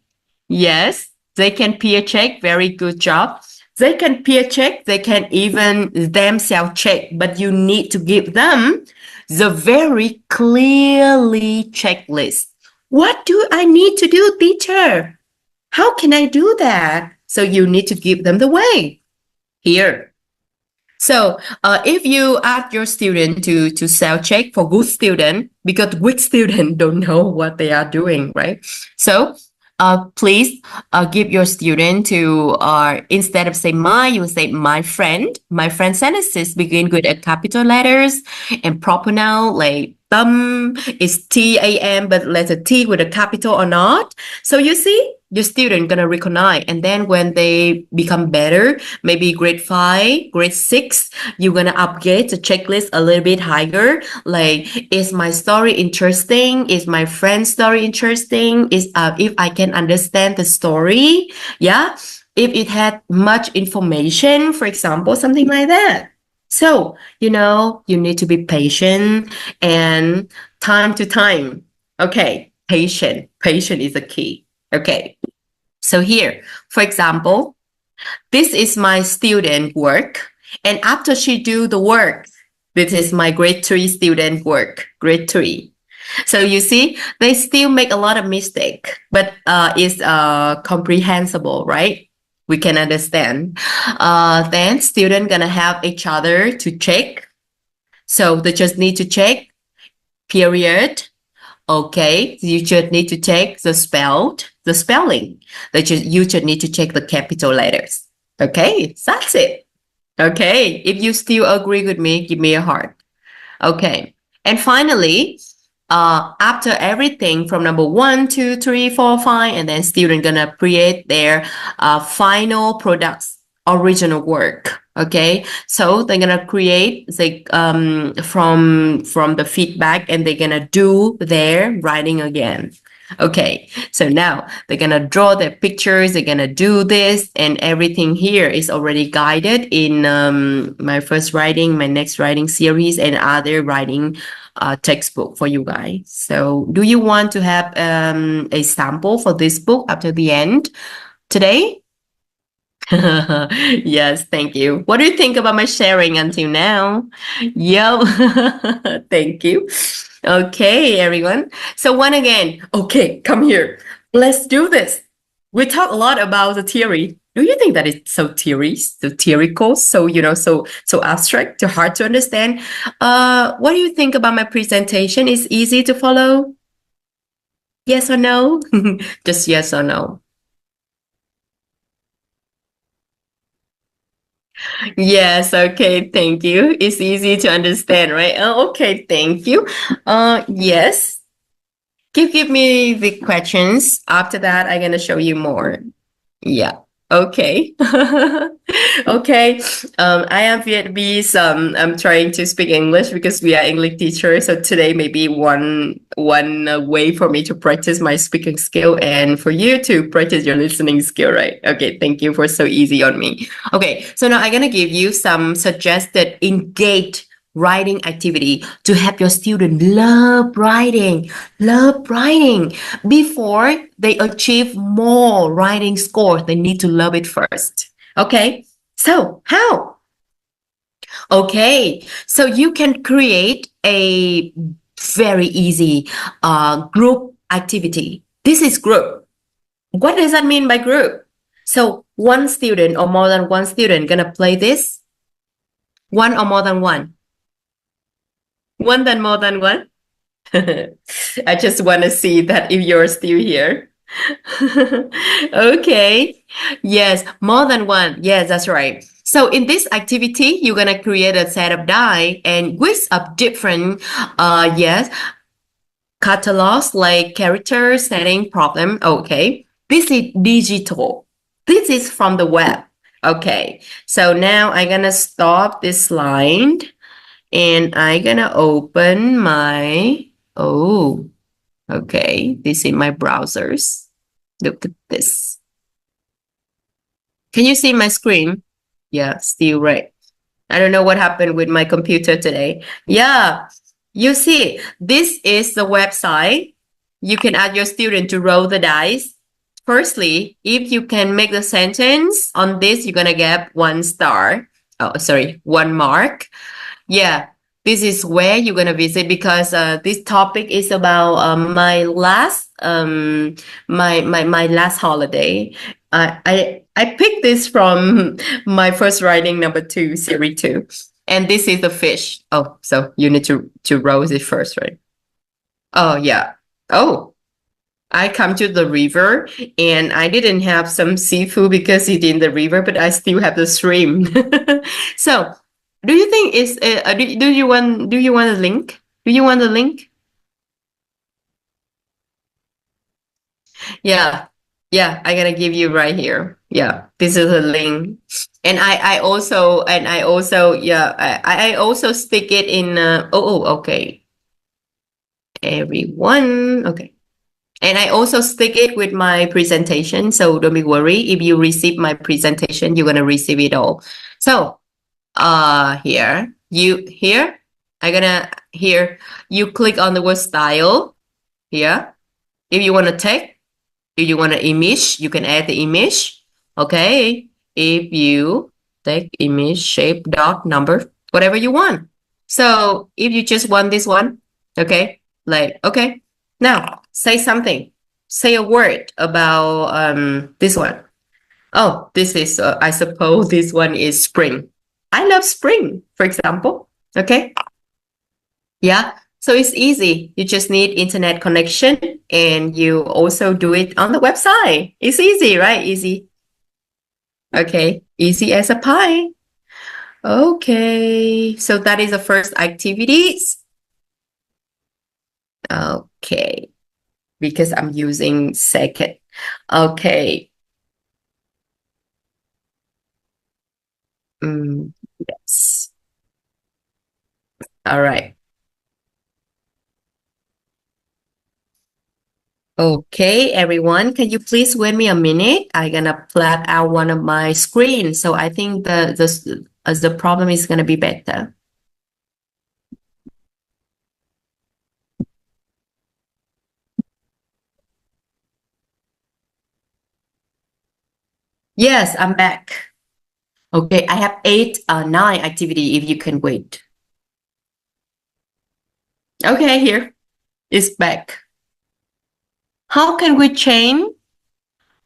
Yes, they can peer check. Very good job. They can peer check. They can even themselves check, but you need to give them the very clearly checklist. What do I need to do, teacher? How can I do that? So you need to give them the way. Here. So if you ask your student to self-check for good student, because weak student don't know what they are doing, right? So please give your student to, instead of say my, you say my friend. My friend sentences begin with a capital letters and proper noun like Tâm is T-A-M, but letter T with a capital or not. So you see, your student gonna recognize. And then when they become better, maybe grade 5, grade 6, you're gonna upgrade the checklist a little bit higher. Like, is my story interesting? Is my friend's story interesting? Is if I can understand the story, yeah. If it had much information, for example, something like that. So, you need to be patient and time to time. Okay, patient. Patient is the key. Okay. So here, for example, this is my student work. And after she do the work, this is my grade 3 student work, grade 3. So you see, they still make a lot of mistake, but it's comprehensible, right? We can understand. Then student gonna have each other to check. So they just need to check, period. Okay, you just need to check the spelling. You just need to check the capital letters. Okay, that's it. Okay, if you still agree with me, give me a heart. Okay, and finally, after everything from number 1, 2, 3, 4, 5, and then student gonna create their final products, original work. Okay, so they're gonna create from the feedback, and they're gonna do their writing again. Okay, so now they're gonna draw their pictures, they're gonna do this, and everything here is already guided in my first writing, my next writing series, and other writing textbook for you guys. So do you want to have a sample for this book after the end today? Yes, thank you. What do you think about my sharing until now? Yo, thank you. Okay, everyone. So once again, okay, come here. Let's do this. We talk a lot about the theory. Do you think that it's so theoretical, so so abstract, too hard to understand? What do you think about my presentation? Is easy to follow? Yes or no? Just yes or no. Yes, okay, thank you. It's easy to understand, right? Oh, okay, thank you. Yes. Give me the questions. After that, I'm gonna show you more. Yeah. Okay. Okay. I am Vietnamese. I'm trying to speak English because we are English teachers. So today maybe one way for me to practice my speaking skill and for you to practice your listening skill, right? Okay. Thank you for so easy on me. Okay. So now I'm gonna give you some suggested engaged writing activity to help your student love writing before they achieve more writing scores. They need to love it first. Okay, so how? Okay, so you can create a very easy group activity. This is group. What does that mean by group? So one student or more than one student gonna play this. One or more than one. One than more than one. I just want to see that if you're still here. Okay. Yes, more than one. Yes, that's right. So in this activity, you're going to create a set of die and with of different, catalogs like character, setting, problem. Okay. This is digital. This is from the web. Okay. So now I'm going to stop this slide. And I'm gonna open my, okay, this in my browsers. Look at this. Can you see my screen? Yeah, still right. I don't know what happened with my computer today. Yeah, you see, this is the website. You can ask your student to roll the dice. Firstly, if you can make the sentence on this, you're gonna get 1 star. Oh, sorry, 1 mark. Yeah, this is where you're gonna visit because this topic is about my last my last holiday. I picked this from my first writing number 2, series 2, and this is the fish. Oh, so you need to roast it first, right? Oh yeah. Oh, I come to the river and I didn't have some seafood because it's in the river, but I still have the shrimp. So. Do you think is do you want a link? Do you want a link? Yeah. Yeah, I'm gonna give you right here. Yeah, this is a link. And I also yeah, I also stick it in okay. Everyone. Okay. And I also stick it with my presentation. So don't be worried. If you receive my presentation, you're gonna receive it all. So here, you click on the word style here. If you want to text, if you want an image, you can add the image. Okay. If you take image, shape, dot, number, whatever you want. So if you just want this one, okay, like, okay, now say something. Say a word about this one. Oh, this is, I suppose this one is spring. I love spring, for example. Okay. Yeah. So it's easy. You just need internet connection and you also do it on the website. It's easy, right? Easy. Okay. Easy as a pie. Okay. So that is the first activities. Okay. Because I'm using second. Okay. Yes. All right. Okay, everyone, can you please wait me a minute? I'm gonna plug out one of my screens. So I think the problem is gonna be better. Yes, I'm back. Okay, I have 9 activity if you can wait. Okay, here it's back. How can we change?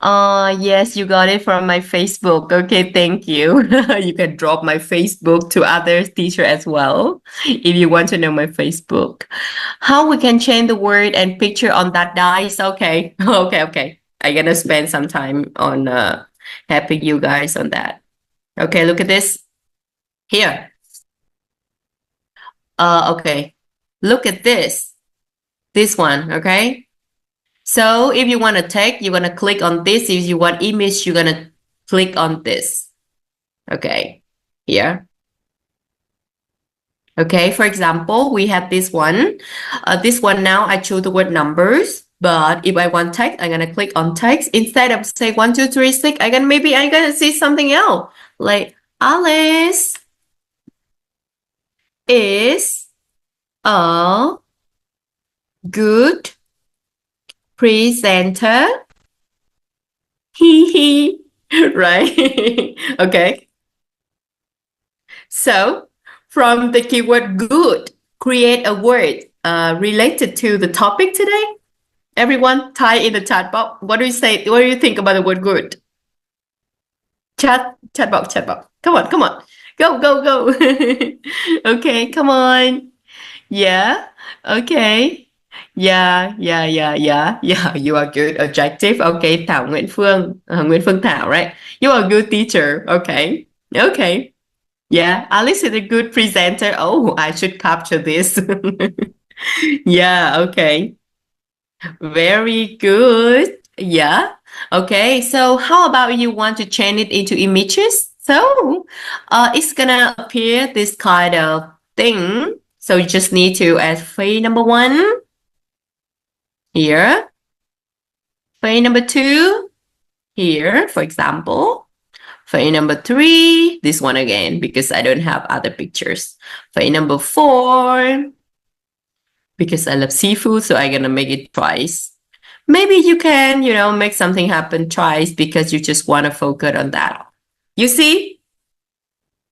Yes, you got it from my Facebook. Okay, thank you. You can drop my Facebook to other teacher as well if you want to know my Facebook. How we can change the word and picture on that dice? Okay, okay. I'm gonna spend some time on helping you guys on that. Okay, look at this here. Okay, look at this. This one, okay? So if you want to text, you're going to click on this. If you want image, you're going to click on this. Okay, here. Okay, for example, we have this one. This one now, I choose the word numbers. But if I want text, I'm going to click on text. Instead of say 1, 2, 3, 6, I'm going to see something else. Like Alice is a good presenter. Hee right? Okay. So from the keyword good, create a word related to the topic today. Everyone, type in the chat box. What do you say? What do you think about the word good? Chat box. Come on. Go. Okay, come on. Yeah. Okay. Yeah. You are good. Adjective. Okay. Thảo Nguyễn Phương. Nguyễn Phương Thảo, right? You are a good teacher. Okay. Yeah. Alice is a good presenter. Oh, I should capture this. Yeah. Okay. Very good. Yeah. Okay. So how about you want to change it into images? So it's gonna appear this kind of thing. So you just need to add phase number 1 here. Phase number 2 here, for example. Phase number 3, this one again, because I don't have other pictures. Phase number 4, because I love seafood, so I'm gonna make it twice. Maybe you can, make something happen twice because you just want to focus on that. You see?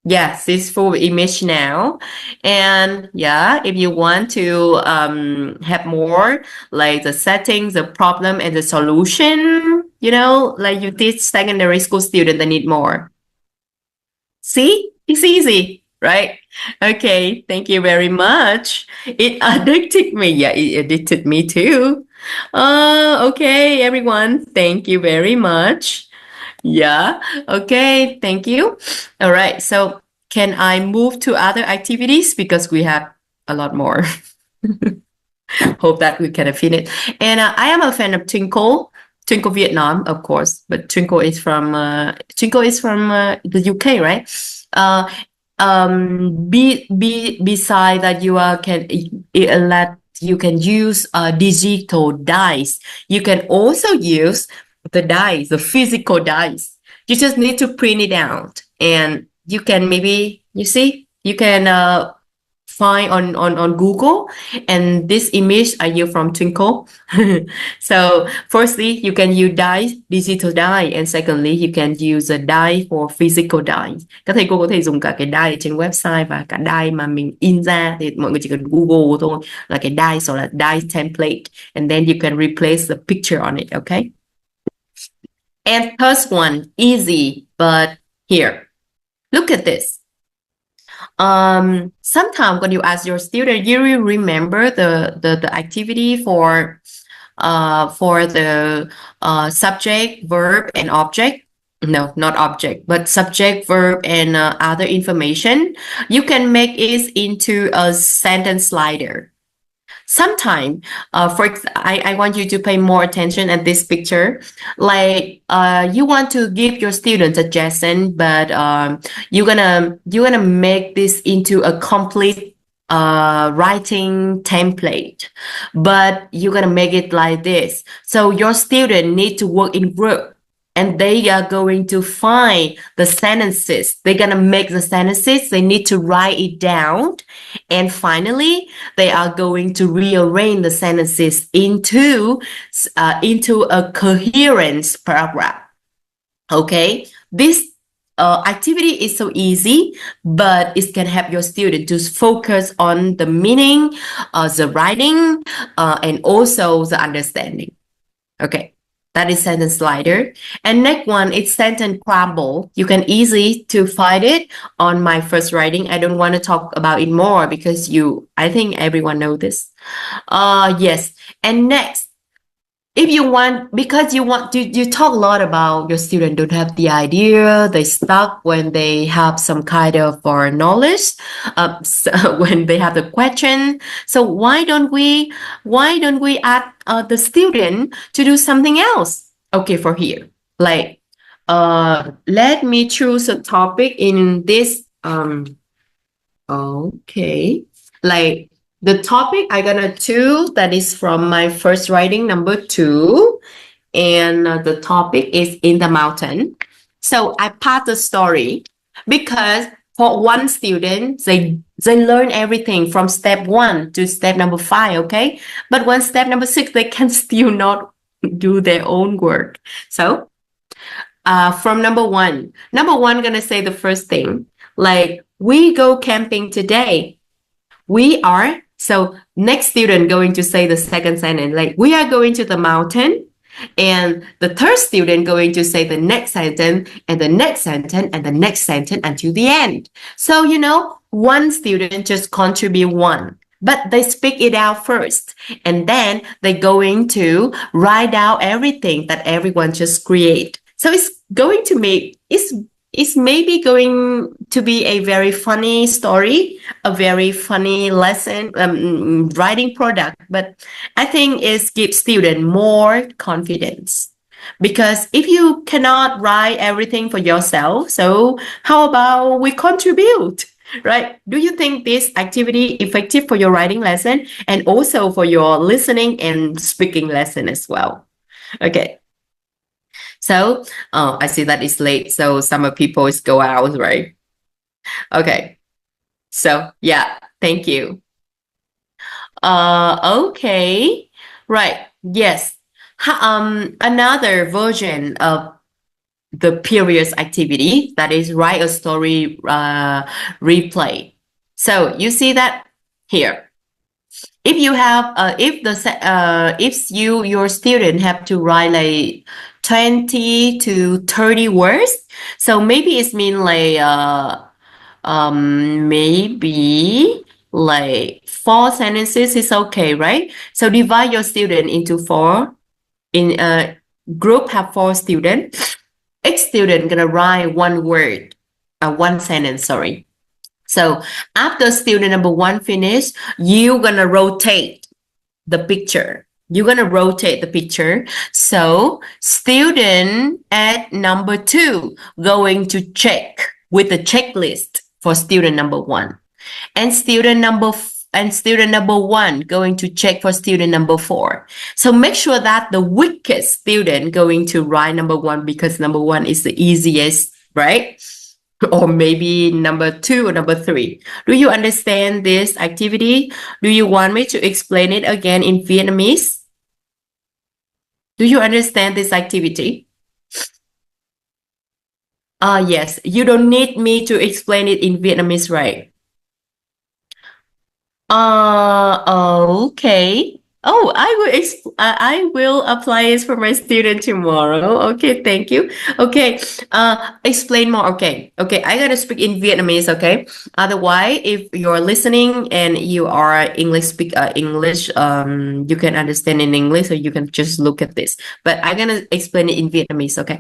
Yes, it's full image now. And yeah, if you want to have more, like the settings, the problem, and the solution, like you teach secondary school students, they need more. See? It's easy, right? Okay, thank you very much. It addicted me. Yeah, it addicted me too. Okay, everyone. Thank you very much. Yeah. Okay, thank you. All right, so can I move to other activities because we have a lot more. Hope that we can finish. And I am a fan of Twinkle. Twinkle Vietnam, of course, but Twinkle is from the UK, right? Beside that, you can use digital dice. You can also use the dice, the physical dice. You just need to print it out, and you can find on Google, and this image are you from Twinkle. So firstly, you can use die, digital die, and secondly, you can use a die for physical die. Các thầy cô có thể dùng cả cái die trên website và cả die mà mình in ra, thì mọi người chỉ cần Google thôi là cái die, so là die template, and then you can replace the picture on it, okay? And first one, easy, but here, look at this. Sometimes when you ask your student, you will remember the activity for the subject, verb, and object. No, not object, but subject, verb, and other information. You can make it into a sentence slider. Sometimes, I want you to pay more attention at this picture. Like you want to give your students a suggestion, but you're gonna make this into a complete writing template. But you're gonna make it like this. So your student need to work in group. And they are going to find the sentences. They're going to make the sentences. They need to write it down. And finally, they are going to rearrange the sentences into a coherent paragraph. Okay? This activity is so easy, but it can help your student to focus on the meaning, the writing, and also the understanding. Okay. That is sentence slider. And next one is sentence crumble. You can easily to find it on my first writing. I don't want to talk about it more because I think everyone know this. Yes. And next, if you want, because you talk a lot about your student don't have the idea, they stuck when they have some kind of knowledge, when they have the question. So why don't we ask the student to do something else? Okay, for here, like let me choose a topic in this. Okay, like. The topic I'm gonna choose that is from my first writing, number 2, and the topic is in the mountain. So I part the story because for one student, they learn everything from step 1 to step number 5, okay? But when step number 6, they can still not do their own work. So from number 1, gonna say the first thing, like, we go camping today. We are. So next student going to say the second sentence, like, we are going to the mountain. And the third student going to say the next sentence, and the next sentence, and the next sentence until the end. So, one student just contribute one, but they speak it out first. And then they're going to write down everything that everyone just create. So it's going to make, it's maybe going to be a very funny story, a very funny lesson, writing product. But I think it gives students more confidence. Because if you cannot write everything for yourself, so how about we contribute, right? Do you think this activity effective for your writing lesson and also for your listening and speaking lesson as well? Okay. So, I see that it's late, so some people go out, right? Okay. So, yeah, thank you. Okay. Right. Yes. Another version of the previous activity, that is write a story replay. So, you see that here. If you have, if your student have to write like 20 to 30 words, so maybe it means like maybe like 4 sentences is okay, right? So divide your student into 4. In a group have 4 students. Each student gonna write 1 word, 1 sentence, sorry. So after student number 1 finish, you're gonna rotate the picture. You're going to rotate the picture. So student at number 2 going to check with the checklist for student number 1. And student number 1 going to check for student number 4. So make sure that the weakest student going to write number 1 because number 1 is the easiest, right? Or maybe number 2 or number 3. Do you understand this activity? Do you want me to explain it again in Vietnamese? Do you understand this activity? Yes, you don't need me to explain it in Vietnamese, right? Okay. Oh, I will apply it for my student tomorrow. Okay, thank you. Okay, explain more. Okay, I gotta speak in Vietnamese. Okay. Otherwise, if you're listening and you are English you can understand in English, so you can just look at this. But I'm gonna explain it in Vietnamese. Okay.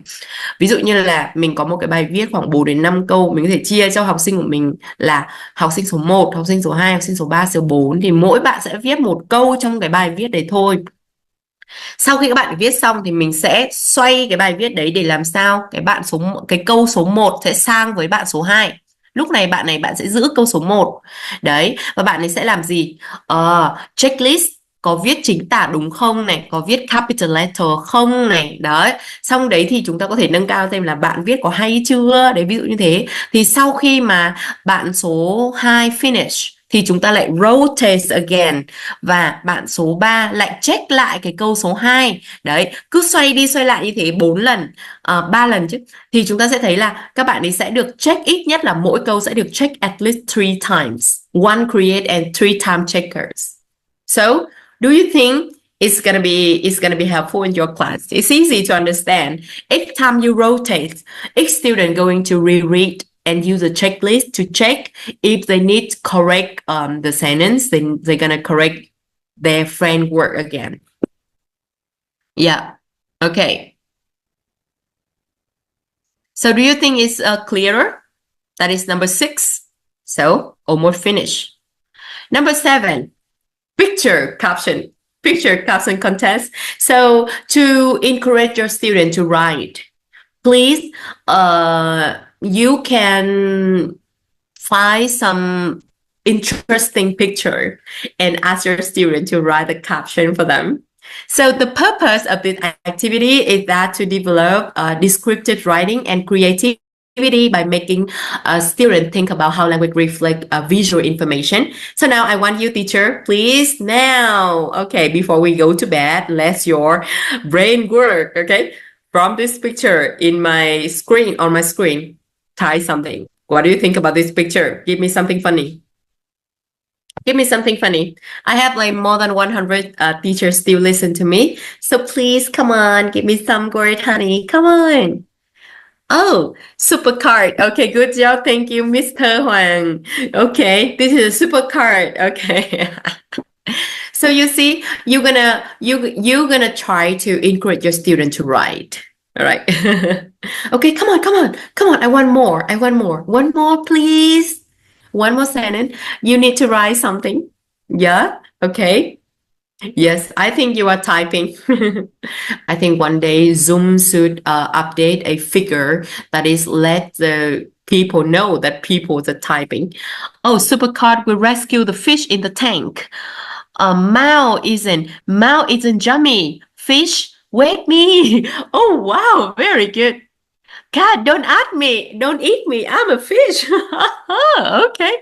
Ví dụ như là mình có một cái bài viết khoảng 4 đến 5 câu, mình có thể chia cho học sinh của mình là học sinh số 1, học sinh số 2, học sinh số 3, số 4 thì mỗi bạn sẽ viết một câu trong cái bài viết đấy thôi. Sau khi các bạn viết xong thì mình sẽ xoay cái bài viết đấy để làm sao cái câu số 1 sẽ sang với bạn số 2. Lúc này bạn sẽ giữ câu số 1. Đấy, và bạn ấy sẽ làm gì? Checklist có viết chính tả đúng không này, có viết capital letter không này. Đấy, xong đấy thì chúng ta có thể nâng cao thêm là bạn viết có hay chưa. Đấy, ví dụ như thế. Thì sau khi mà bạn số 2 finish thì chúng ta lại rotate again và bạn số 3 lại check lại cái câu số 2. Đấy, cứ xoay đi xoay lại như thế 4 lần, 3 lần chứ. Thì chúng ta sẽ thấy là các bạn ấy sẽ được check ít nhất là mỗi câu sẽ được check at least 3 times. One create and 3 time checkers. So, do you think it's gonna be helpful in your class? It's easy to understand. Each time you rotate, each student going to reread and use a checklist to check if they need to correct the sentence, then they're gonna correct their friend word again. Yeah. Okay. So do you think it's clearer? That is number 6. So almost finished. Number 7, picture caption contest. So to encourage your student to write, please, you can find some interesting picture and ask your student to write the caption for them. So the purpose of this activity is that to develop descriptive writing and creativity by making a student think about how language reflects visual information. So now I want you, teacher, please now, okay, before we go to bed, let your brain work, okay? From this picture on my screen, type something. What do you think about this picture? Give me something funny. Give me something funny. I have like more than 100 teachers still listen to me. So please, come on, give me some word, honey. Come on. Oh, super card. Okay, good job. Thank you, Mr. Huang. Okay, this is a super card. Okay. So you see, you're gonna try to encourage your student to write. All right. Okay, come on. I want more. One more, please. One more sentence. You need to write something. Yeah. Okay. Yes, I think you are typing. I think one day Zoom should update a figure that is let the people know that people are typing. Oh, Supercard will rescue the fish in the tank. Mao isn't yummy. Fish, wake me. Oh, wow, very good. God, don't eat me. I'm a fish. Okay.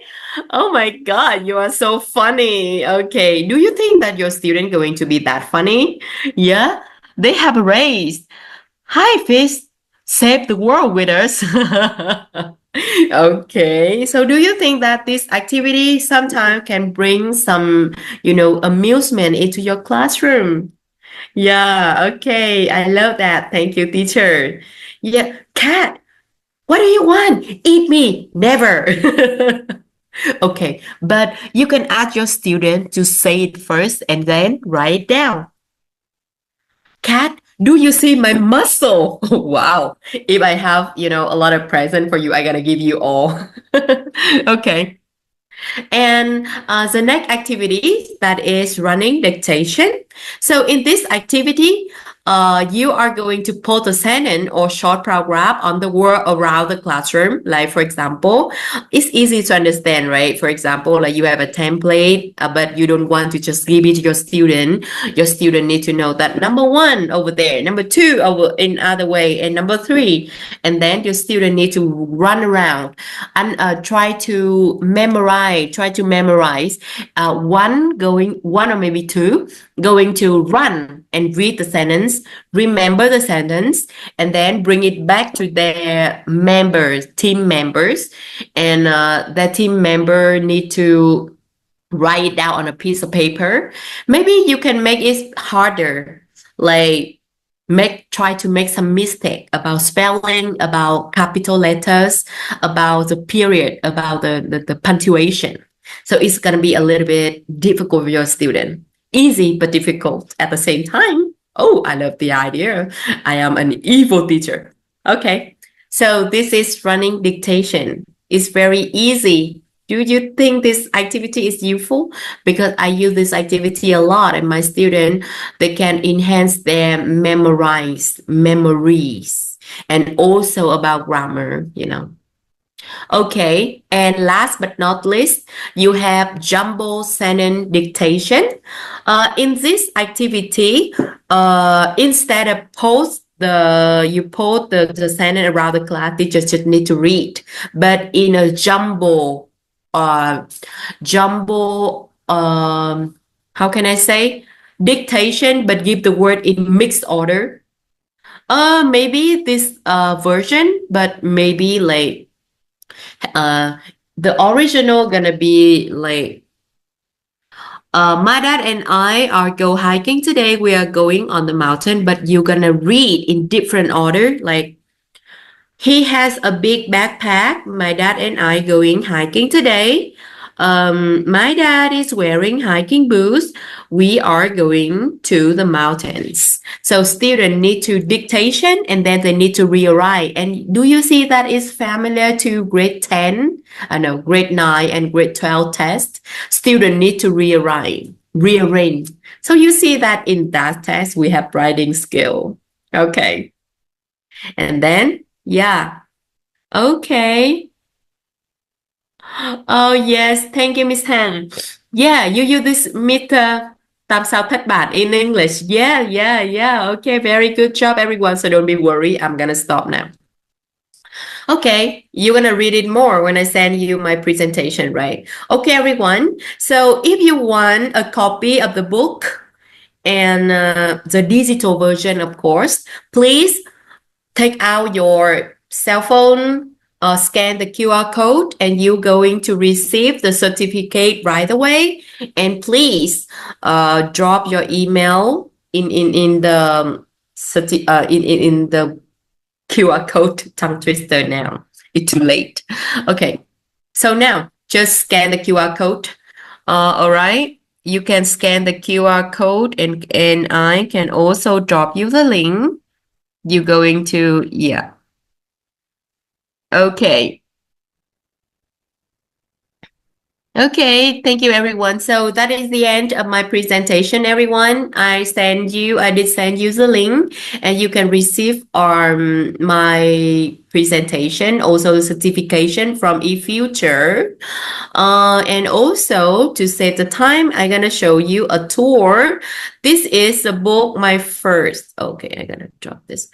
Oh my God, you are so funny. Okay. Do you think that your student going to be that funny? Yeah. They have a race. Hi, fish. Save the world with us. Okay. So do you think that this activity sometimes can bring some, amusement into your classroom? Yeah. Okay. I love that. Thank you, teacher. Yeah. Cat, what do you want? Eat me. Never. Okay, but you can ask your student to say it first and then write it down. Cat, do you see my muscle? Wow. If I have, a lot of present for you, I gotta give you all. Okay. And the next activity that is running dictation. So in this activity, you are going to post a sentence or short paragraph on the word around the classroom. Like, for example, it's easy to understand, right? For example, like you have a template, but you don't want to just give it to your student. Your student need to know that number 1 over there, number 2 over in other way, and number 3. And then your student need to run around and try to memorize one or maybe 2 going to run and read the sentence, remember the sentence, and then bring it back to their team members, and that team member need to write it down on a piece of paper. Maybe you can make it harder, like try to make some mistake about spelling, about capital letters, about the period, about the punctuation. So it's going to be a little bit difficult for your student. Easy but difficult at the same time. Oh, I love the idea. I am an evil teacher. Okay, so this is running dictation. It's very easy. Do you think this activity is useful? Because I use this activity a lot, and my students, they can enhance their memories, and also about grammar, Okay, and last but not least, you have jumbo sentence dictation. In this activity, instead of post the sentence around the class, teachers just need to read. But in a jumbo, how can I say? Dictation, but give the word in mixed order. Maybe this version, but maybe like the original gonna be like my dad and I are go hiking today. We are going on the mountain, but you're gonna read in different order. Like, he has a big backpack. My dad and I going hiking today. My dad is wearing hiking boots. We are going to the mountains. So students need to dictation, and then they need to rewrite. And do you see that is familiar to grade 10? No, grade 9 and grade 12 test? Students need to rearrange. So you see that in that test, we have writing skill. Okay. And then, yeah. Okay. Oh, yes. Thank you, Miss Han. Yeah, you use this meter tam sao thất bản in English. Yeah. Okay, very good job, everyone. So don't be worried. I'm gonna stop now. Okay, you're gonna read it more when I send you my presentation, right? Okay, everyone. So if you want a copy of the book and the digital version, of course, please take out your cell phone, scan the QR code, and you're going to receive the certificate right away. And please drop your email in the in the QR code tongue twister now. It's too late. Okay, so now just scan the QR code. All right, you can scan the QR code, and I can also drop you the link. You're going to, yeah. Okay. Okay, thank you, everyone. So that is the end of my presentation, everyone. I did send you the link, and you can receive my presentation, also the certification from E-Future. And also, to save the time, I'm gonna show you a tour. This is the book, okay, I'm gonna drop this.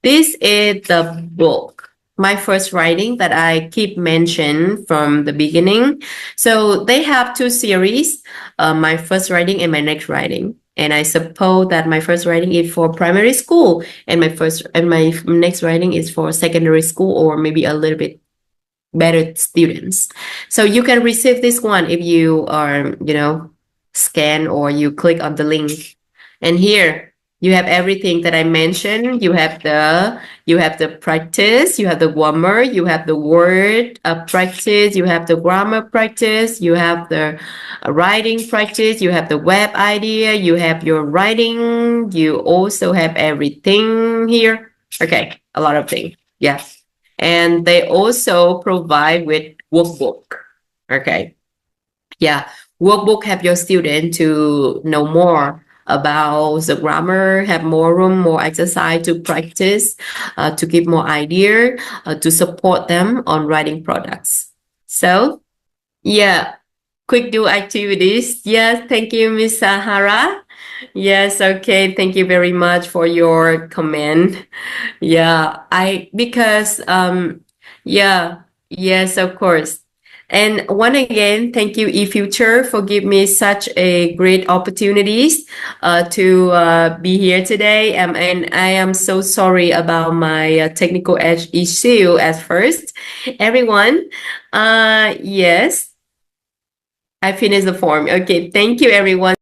This is the book, my first writing that I keep mentioning from the beginning. So they have 2 series, my first writing and my next writing. And I suppose that my first writing is for primary school, and my next writing is for secondary school, or maybe a little bit better students. So you can receive this one if you are, scan or you click on the link. And here you have everything that I mentioned. You have the practice, you have the grammar, you have the word practice, you have the grammar practice, you have the writing practice, you have the web idea, you have your writing, you also have everything here. Okay, a lot of things. Yeah. And they also provide with workbook. Okay. Yeah. Workbook help your student to know more about the grammar, have more room, more exercise to practice, to give more idea, to support them on writing products. So, yeah, quick do activities. Yes, thank you, Miss Sahara. Yes, okay, thank you very much for your comment. Yeah, because yeah, yes, of course. And one again, thank you, E-Future, for giving me such a great opportunities to be here today. And I am so sorry about my technical edge issue at first. Everyone, yes, I finished the form. Okay, thank you, everyone.